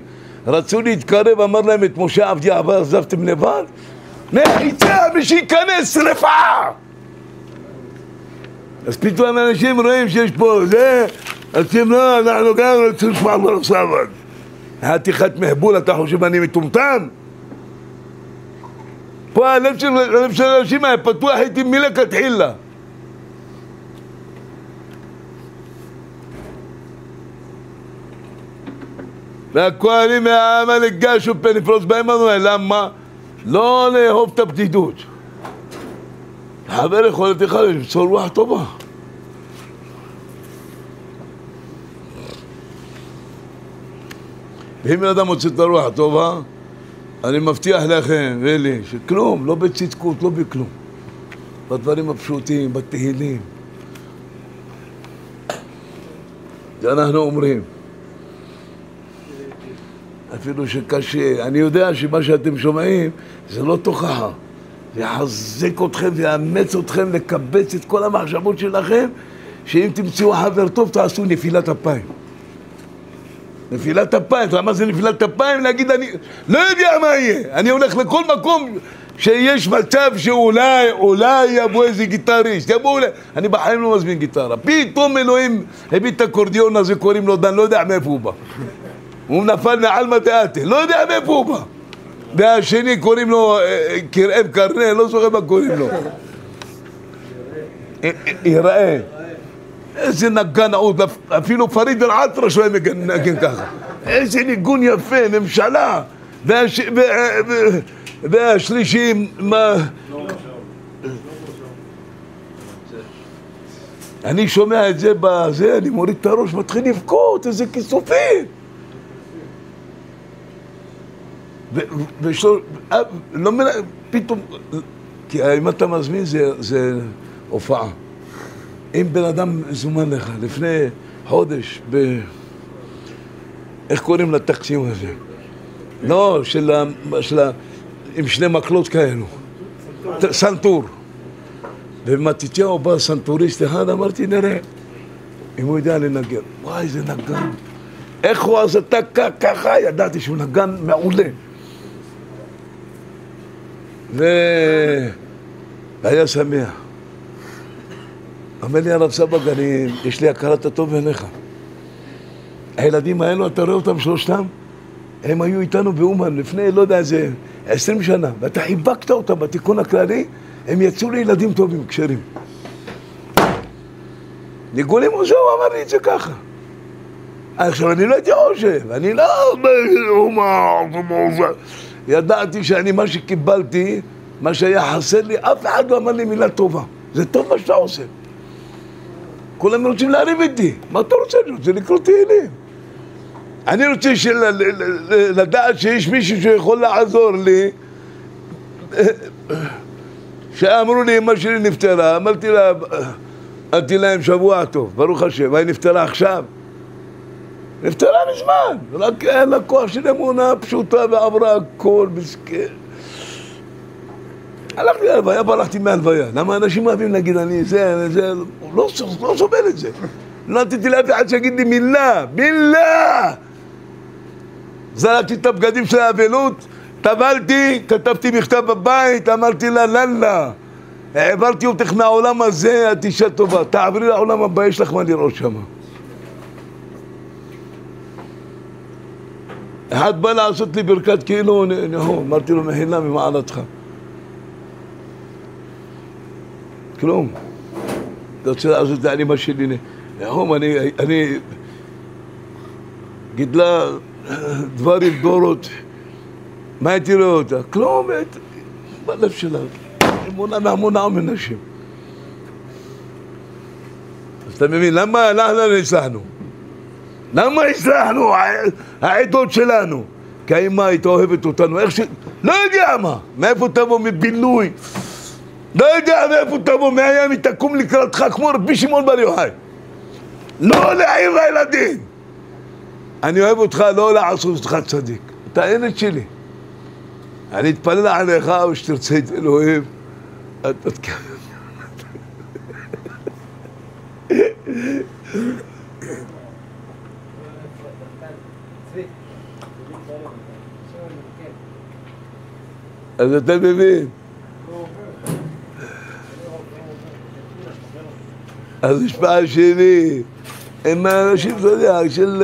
רצו להתקרב, אמר להם את משה עבדי עזבתם לבד? מחיצה ושייכנס שרפה! אז פתאום אנשים רואים שיש פה זה, אז אתם לא, אנחנו גם רוצים לשמוע כבר עכשיו. חתיכת מהבול, אתה חושב אני מטומטם? פה הלב של אנשים היה פתוח איתי מלכתחילה. והכהנים מהעם הגשו פן יפרוץ בהם אדוני. למה? לא לאהוב את הבדידות. חבר יכולתך למצוא רוח טובה. ואם בן אדם מוצא את הרוח הטובה, אני מבטיח לכם ולי שכלום, לא בצדקות, לא בכלום. בדברים הפשוטים, בתהילים. זה אנחנו אומרים. אפילו שקשה. אני יודע שמה שאתם שומעים זה לא תוכחה. זה יחזק אתכם ויאמץ אתכם לקבץ את כל המחשבות שלכם, שאם תמצאו חבר טוב תעשו נפילת אפיים. נפילת אפיים, למה זה נפילת אפיים? להגיד אני לא יודע מה יהיה, אני הולך לכל מקום שיש מצב שאולי יבוא איזה גיטריסט, אני בחיים לא מזמין גיטרה. פתאום אלוהים הביא את הקורדיון הזה, קוראים לו דן, לא יודע מאיפה הוא בא. הוא נפל מעלמא דעתי, לא יודע מאיפה הוא בא. והשני קוראים לו קראם קרנה, לא זוכר מה קוראים לו. יראה. איזה נגן עוד, אפילו פריד אל-עטרש לא מנגן ככה. איזה ניגון יפה, ממשלה. והשלישי, מה... אני שומע את זה בזה, אני מוריד את הראש, מתחיל לבכות, איזה כיסופים. לא מנה, פתאום, כי אם אתה מזמין זה הופעה. אם בן אדם זומן לך, לפני חודש, איך קוראים לתקציב הזה? לא, עם שני מקלות כאלו. סנטור. ומתתיהו בא סנטוריסט אחד, אמרתי נראה, אם הוא יודע לנגן. וואי, זה נגן. איך הוא עשה ככה, ידעתי שהוא נגן מעולה. והיה שמח. אומר לי הרב סבג, יש לי הכרת הטוב בעיניך. הילדים האלו, אתה רואה אותם שלושתם? הם היו איתנו באומן לפני, לא יודע, איזה 20 שנה. ואתה חיבקת אותם בתיקון הכללי, הם יצאו לילדים טובים, קשרים. ניגונים עוזו, הוא אמר לי את זה ככה. עכשיו, אני לא הייתי חושב, אני לא... ידעתי שאני, מה שקיבלתי, מה שהיה חסר לי, אף אחד לא אמר לי מילה טובה. זה טוב מה שאתה עושה. כולם רוצים להריב איתי. מה אתה רוצה? אני רוצה לקרוא תהילים. אני רוצה לדעת שיש מישהו שיכול לעזור לי. שאמרו לי, אמא שלי נפטרה, אמרתי להם שבוע טוב, ברוך השם, והיא נפטרה עכשיו. נפטרה מזמן, רק אין לה כוח של אמונה פשוטה ועברה הכל מסכן. הלכתי להלוויה, ברחתי מהלוויה. למה אנשים אוהבים להגיד אני זה, לא סובל את זה. לא נתתי לאף אחד שיגיד לי מילה! זרקתי את הבגדים של האבלות, טבלתי, כתבתי מכתב בבית, אמרתי לה ללה. העברתי אותך מהעולם הזה, את אישה טובה. תעברי לעולם הבא, יש לך מה לראות שם. אחד בא לעשות לי ברכת כאילו, אמרתי לו מחילה ממעלתך. כלום. אתה רוצה לעשות את האנימה שלי. אני גידלה דברים דורות. מה הייתי רואה אותה? כלום, בלב שלה. אמונה מהמונה ומנשים. אז אתה מבין, למה אנחנו נסענו? למה הסלחנו, העדות שלנו? כי האמא הייתה אוהבת אותנו, איך לא יודע מה, מאיפה תבוא מבילוי? לא יודע מאיפה תבוא, מהים היא תקום לקראתך כמו רבי שמעון בר יוחאי. לא להעיר לילדים. אני אוהב אותך, לא לעשות אותך צדיק. אתה הילד שלי. אני אתפלל עליך, או שתרצה את אלוהים, אתה תקבל. אז אתה מבין. אז השפעה שלי, הם האנשים, אתה יודע, של...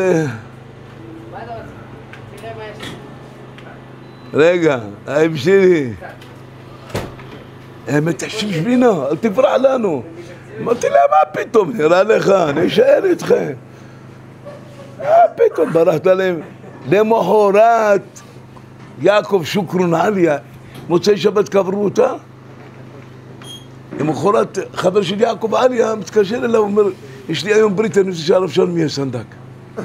רגע, הם שלי. הם מתעשים שבינה, אל תברח לנו. אמרתי להם, מה פתאום, נראה לך, אני אשאר איתכם. מה פתאום, ברחת להם. למחרת, יעקב שוקרון עליה, מוצאי שבת קברו אותה. למחרת, חבר של יעקב עליה מתקשר אליו, אומר, יש לי היום ברית, אני רוצה שהרב שלום יהיה סנדק. הוא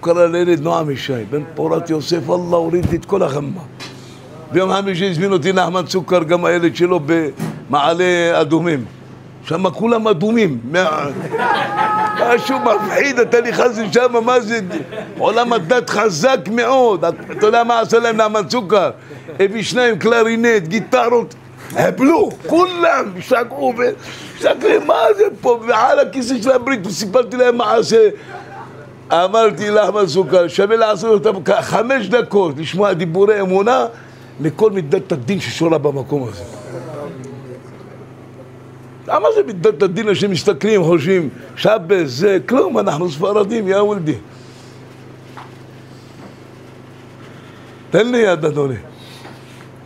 קרא לילד נועם ישי, בן פורת יוסף, אללה הוריד לי את כל החמה. ביום חמישי הזמין אותי נחמן סוכר, גם הילד שלו במעלה אדומים. שם כולם אדומים. משהו מפחיד, אתה נכנס לשם, מה זה? עולם הדת חזק מאוד. אתה יודע מה עשה להם נחמן סוכר? הביא שניים, קלרינט, גיטרות. הבלו, כולם שקעו ושקרים, מה זה פה? ועל הכיסא של הברית, וסיפרתי להם מה עשה. אמרתי נחמן סוכר, שווה לעשות אותם 5 דקות, לשמוע דיבורי אמונה, מכל מידת הדין ששורה במקום הזה. למה זה מידת הדין שמסתכלים, חושבים, שבס, זה כלום, אנחנו ספרדים, יא וולדי. תן לי יד, אדוני.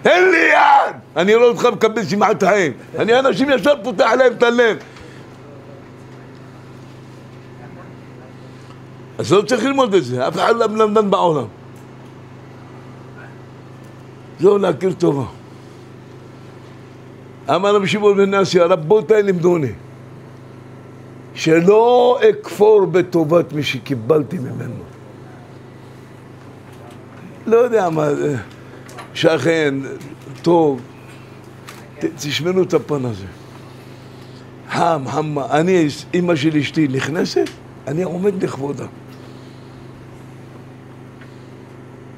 תן לי יד! אני רואה אותך מקבל שמעת חיים. אני אנשים ישר פותח להם את הלב. אז לא צריך ללמוד את זה, אף אחד לא מלמדן בעולם. זהו להכיר טובה. אמר רבי שמעון בן נאסיה, רבותיי לימדוני, שלא אכפור בטובת מי שקיבלתי ממנו. לא יודע מה, שכן, טוב, תשמעו את הפן הזה. חמה, אני, אמא של אשתי נכנסת, אני עומד לכבודה.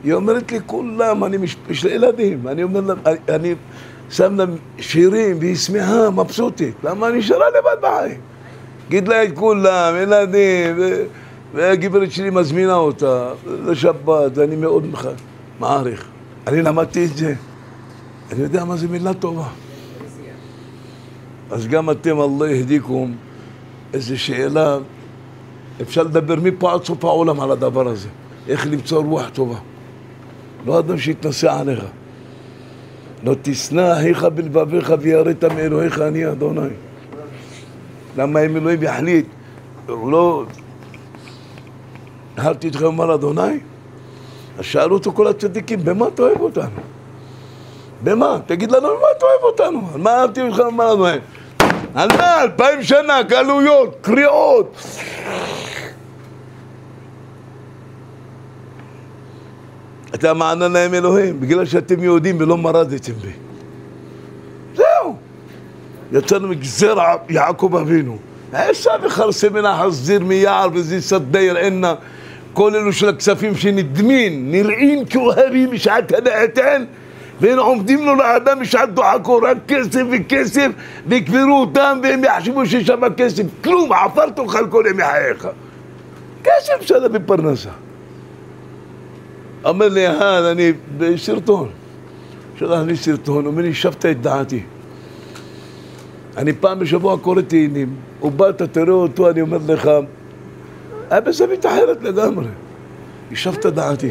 היא אומרת לי כולם, יש לי ילדים, אני אומר לה, אני שם להם שירים והיא שמחה, מבסוטית. למה אני נשארה לבד בחיים? גיד לה את כולם, ילדים, והגברת שלי מזמינה אותה לשבת, ואני מאוד מעריך. אני למדתי את זה, אני יודע מה זה מילה טובה. אז גם אתם, אללה יהדיקום, איזו שאלה, אפשר לדבר מפה עד סוף העולם על הדבר הזה. איך למצוא רוח טובה. לא אדם שיתנסה עליך. לא תשנא אחיך בלבביך ויראת מאלוהיך אני אדוני. למה אם אלוהים יחליט, הוא לא... אהבתי אתכם אומר אדוני? אז שאלו אותו כל הצדיקים, במה אתה אוהב אותנו? במה? תגיד לנו, במה אתה אוהב אותנו? על מה אהבתי אתכם אומר אדוני? על מה? 2000 שנה, גלויות, קריאות. אתה מענה להם אלוהים, בגלל שאתם יהודים ולא מרדתם בי. זהו. יצאנו מגזר יעקב אבינו. עשה וחרסה מן החזיר מיער וזה סדיר עינה. כל אלו של הכספים שנדמין, נראים כאוהבים משעת הנעתן, והם עומדים לו לאדם משעת דוחקו, רק כסף וכסף, ויקברו אותם והם יחשבו שיש שם כסף. כלום, עפר תאכל כל ימי חייך. כסף שלה בפרנסה. אומר לי, אני בסרטון. שלח לי סרטון, אומר לי, שבת את דעתי. אני פעם בשבוע קורא תהילים, ובאת, תראה אותו, אני אומר לך, היה בזווית אחרת לגמרי. ישבת דעתי.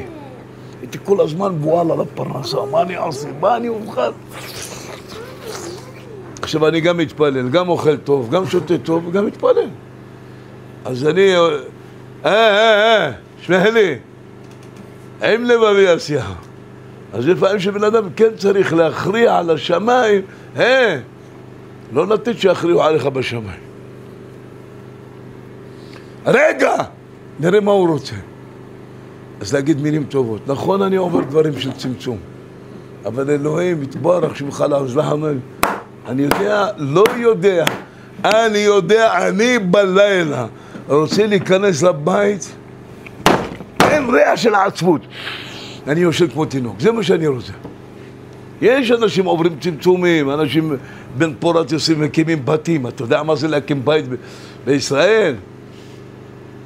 הייתי כל הזמן בועל על הפרנסה, מה אני עושה, מה אני אוכל. עכשיו אני גם מתפלל, גם אוכל טוב, גם שותה טוב, וגם מתפלל. אז אני, שמע לי, עם לבבי עשייה. אז לפעמים שבן אדם כן צריך להכריע על השמיים, לא לתת שיכריעו עליך בשמיים. רגע, נראה מה הוא רוצה. אז להגיד מילים טובות. נכון, אני עובר דברים של צמצום, אבל אלוהים יתברך שמך לעזלחמל. אני יודע, לא יודע, אני יודע, אני בלילה רוצה להיכנס לבית, אין ריח של עצבות. אני יושב כמו תינוק, זה מה שאני רוצה. יש אנשים עוברים צמצומים, אנשים בן פורת יוסף מקימים בתים. אתה יודע מה זה להקים בית בישראל?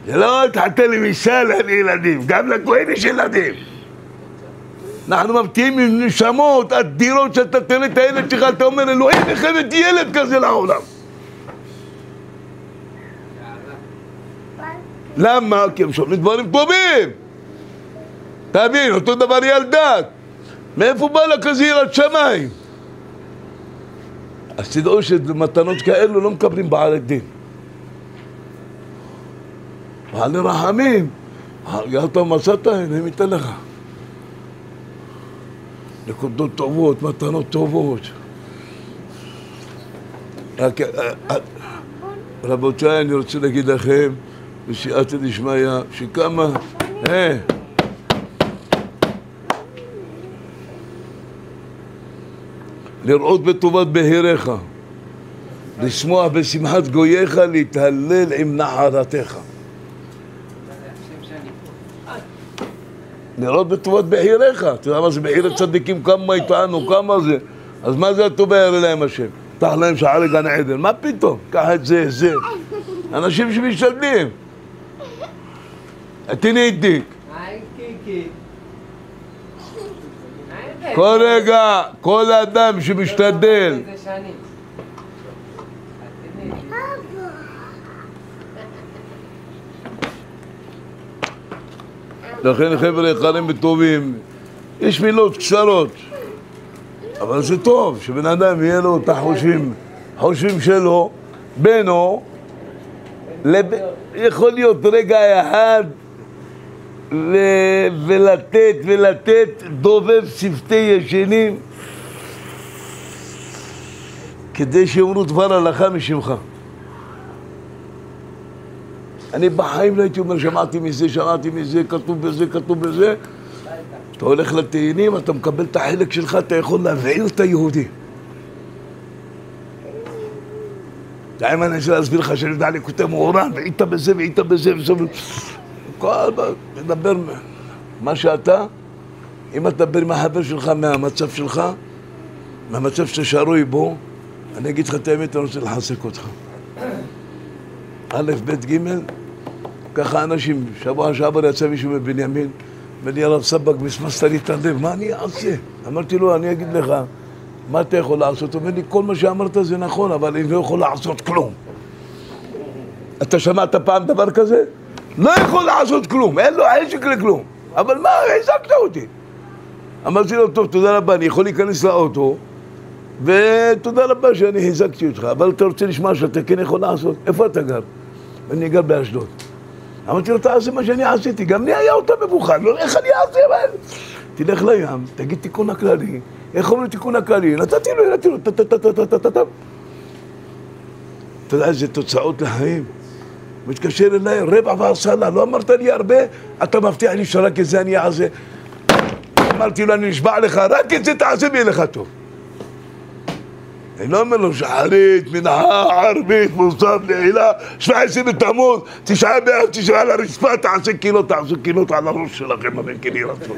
זה לא תחתן לי משל אין ילדים, גם לכהן יש ילדים. אנחנו מבטיחים עם נשמות אדירות שאתה תראה את הילד שלך, אתה אומר אלוהים איך הבאתי ילד כזה לעולם. למה? כי הם שומעים דברים טובים. תבין, אותו דבר ילדה. מאיפה בא לה כזה יראת שמיים? אז תדעו שמתנות כאלו לא מקבלים בעל דין. בעלי רחמים, אתה מצאת, אני אתן לך. נקודות טובות, מתנות טובות. רבותיי, אני רוצה להגיד לכם, בסייעתא דשמיא, שכמה... לראות בטובת בהיריך, לשמוח בשמחת גוייך, להתהלל עם נחלתך. לראות בטובת בהיריך, אתה יודע מה זה בהיר צדיקים, כמה יטענו, כמה זה. אז מה זה הטוב בהיר אליהם השם? פתח להם שערי גן עדן, מה פתאום? קח את זה. אנשים שמשתדלים. תני עידיק. כל רגע, כל אדם שמשתדל. לכן חבר'ה יקרים וטובים, יש מילות קצרות, אבל זה טוב שבן אדם יהיה לו את החושים שלו, בינו, יכול להיות רגע אחד ולתת דובב שפתי ישנים כדי שיאמרו דבר הלכה משמך. אני בחיים לא הייתי אומר, שמעתי מזה, כתוב בזה. אתה הולך לתהילים, אתה מקבל את החלק שלך, אתה יכול להבעיר את היהודי. דעים אני רוצה להסביר לך שאני יודע לקוטי מאורן, והיית בזה, מדבר מה שאתה, אם אתה מדבר עם החבר שלך מהמצב שלך, מהמצב שאתה שרוי בו, אני אגיד לך את האמת, אני רוצה לחזק אותך. א', ב', ג', ככה אנשים, שבוע שעבר יצא מישהו מבנימין, ואני הרב סבק מסמסת לי את הלב, מה אני אעשה? אמרתי לו, אני אגיד לך, מה אתה יכול לעשות? הוא אומר לי, כל מה שאמרת זה נכון, אבל אני לא יכול לעשות כלום. אתה שמעת פעם דבר כזה? לא יכול לעשות כלום, אין לו חשק לכלום. אבל מה, החזקת אותי. אמרתי לו, טוב, תודה רבה, אני יכול להיכנס לאוטו, ותודה רבה שאני החזקתי אותך, אבל אתה רוצה לשמוע שאתה כן יכול לעשות? איפה אתה גר? אני גר באשדוד. אמרתי לו, תעשה מה שאני עשיתי, גם לי היה אותה מבוכן, לא איך אני אעשה, אבל... תלך לים, תגיד תיקון הכללי, איך אומרים תיקון הכללי? נתתי לו, אתה יודע איזה תוצאות לחיים? מתקשר אליי, רבע ועשרה, לא אמרת לי הרבה, אתה מבטיח לי שרק את זה אני אעשה. אמרתי לו, אני נשבע לך, רק את זה תעשה בי לך טוב. אני לא אומר לו, שחרית, מנחה, ערבית, מוסף, נעילה, 17 בתמוז, 9 באב, 9 על הרצפה, תעשה קילות על הראש שלכם, אבל כן ירצו.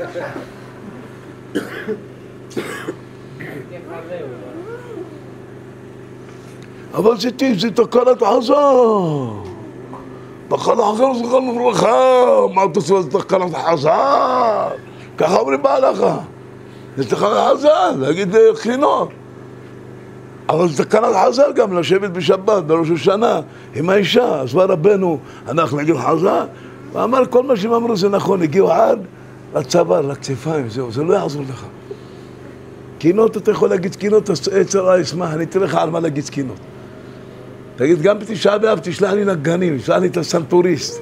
אבל זה תקנת חזר. תקנת חזר זה תקנת ברכה. מה אתה עושה זה תקנת חזר? ככה אומרים בהלכה. זה תקנת חזר, להגיד חינות. אבל זה תקנת חזר גם לשבת בשבת, בראש השנה, עם האישה. אז בא רבנו, אנחנו נגיד חזר, ואמר כל מה שהם אמרו זה נכון, הגיעו עד לצוואר, לכתפיים, זהו, זה לא יעזור לך. קינות, אתה יכול להגיד קינות, עצרה ישמח, אני אתן לך על מה להגיד קינות. תגיד, גם בתשעה באב תשלח לי נגנים, תשלח לי את הסנטוריסט,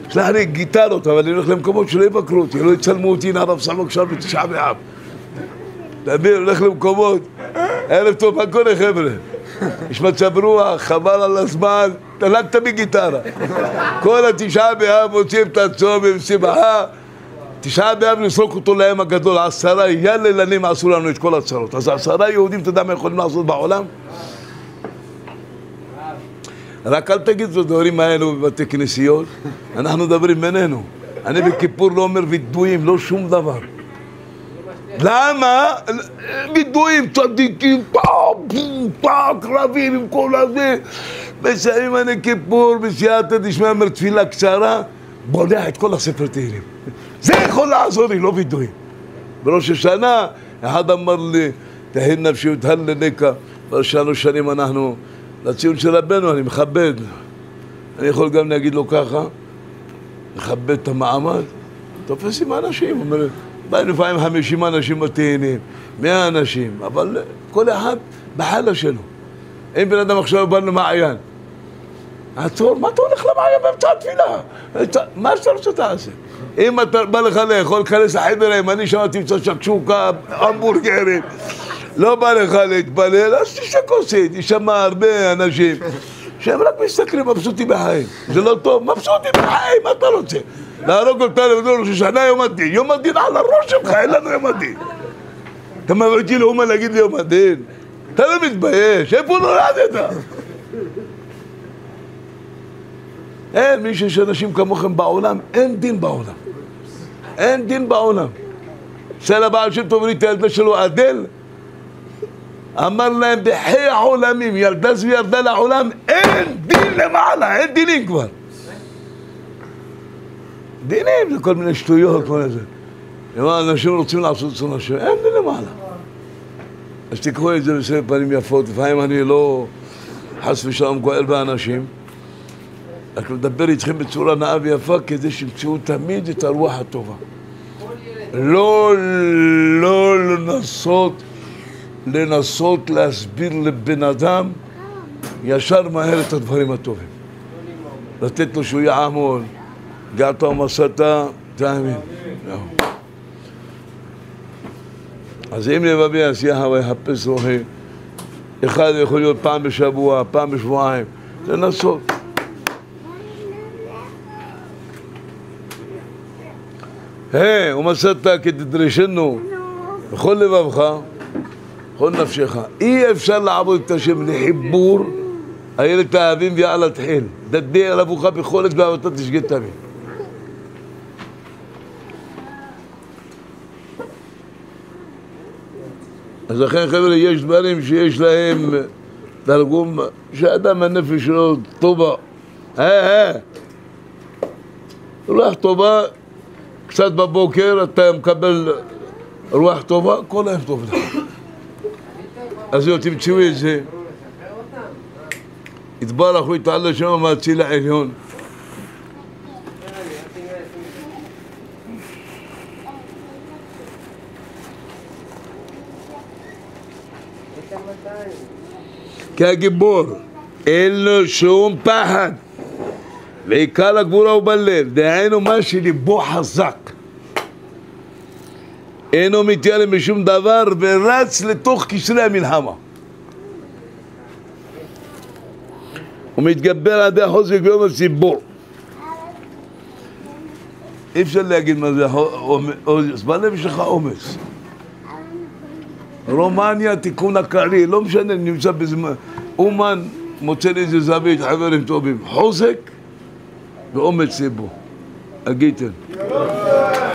תשלח לי גיטרות, אבל אני הולך למקומות שלא יבקרו אותי, לא יצלמו אותי, הנה הרב סמוק שם בתשעה באב. תבין, הולך למקומות, ערב טוב, מה קורה חבר'ה? יש מצב רוח, חבל על הזמן, תלקת מגיטרה. כל התשעה באב מוצאים את הצום עם שמחה, תשעה באב נסרוק אותו להם הגדול, 10 יללנים עשו לנו את כל הצרות. אז 10 יהודים, אתה יודע מה יכולים לעשות בעולם? רק אל תגיד את הדברים האלו בבתי כנסיות, אנחנו מדברים בינינו. אני בכיפור לא אומר וידויים, לא שום דבר. למה? וידועים, צדיקים, קרבים עם כל הזה. מסיים אני כיפור, בסייעתא דשמיא אומר תפילה קצרה, בולע את כל הספר תהילים. זה יכול לעזור לי, לא וידועים. בראש השנה, אחד אמר לי, תהי נפשי ותהל לנקה. שלוש שנים אנחנו, לציון של רבנו, אני מכבד. אני יכול גם להגיד לו ככה, מכבד את המעמד, תופס עם האנשים, אומר, באים לפעמים 50 אנשים בתהילים, 100 אנשים, אבל כל אחד בחלה שלו. אם בן אדם עכשיו בא למעיין, עצור, מה אתה הולך למעיין באמצע התפילה? מה שאתה רוצה תעשה? אם אתה בא לך לאכול, להיכנס לחדר הימני, שם תמצא שקשוקה, המבורגרים, לא בא לך להתפלל, אז תשתה כוסית, יש שם הרבה אנשים שהם רק מסתכלים מבסוטים בחיים, זה לא טוב, מבסוטים בחיים, מה אתה רוצה? להרוג אותנו בראש השנה יום הדין, יום הדין על הראש שלך, אין לנו יום הדין. אתה מביא לאומה להגיד לי יום הדין? אתה לא מתבייש, איפה נולדת? אין מי שיש אנשים כמוכם בעולם, אין דין בעולם. אין דין בעולם. שאלה בעל שם טוב את הילדה שלו עדל, אמר להם בחי העולמים, ילדה זו ירדה לעולם, אין דין למעלה, אין דינים כבר. דינים זה כל מיני שטויות, כל איזה. אם אנשים רוצים לעשות צונה שם, אין דין למעלה. אז תקחו את זה בסדר פנים יפות, לפעמים אני לא חס ושלום גואל באנשים, רק לדבר איתכם בצורה נאה ויפה כדי שימצאו תמיד את הרוח הטובה. לא לנסות להסביר לבן אדם ישר מהר את הדברים הטובים. לתת לו שהוא יעמול, געת ומסתה, תאמין. אז אם לבבי עשייה ויחפש רוחה, אחד יכול להיות פעם בשבוע, פעם בשבועיים, לנסות. ומצאת כתדרשנו בכל לבבך, בכל נפשך. אי אפשר לעבוד את השם לחיבור, הילד תאהבים ויעלה תחיל. דדי על אבוך בכל עת ואהבתה תשגה תמיד. אז לכן חבר'ה, יש דברים שיש להם תרגום שאדם הנפש שלו טובה. רוח טובה, קצת בבוקר אתה מקבל רוח טובה, כל היום טוב לך. אז תמצאו את זה. יתברך ויתעלה שם מהציל העליון. כי הגיבור אין לו שום פחד, ועיקר הגבורה הוא בלב, דהיינו מה שליבו חזק, אינו מתיירא משום דבר ורץ לתוך קשרי המלחמה, הוא מתגבר עד החוזק ויום הציבור. אי אפשר להגיד מה זה אומץ, בלב שלך אומץ. רומניה תיקון הקרי, לא משנה, נמצא בזמן, אומן מוצא לי איזה זווית, חברים טובים, חוזק ואומץ ליבו. אגיתם.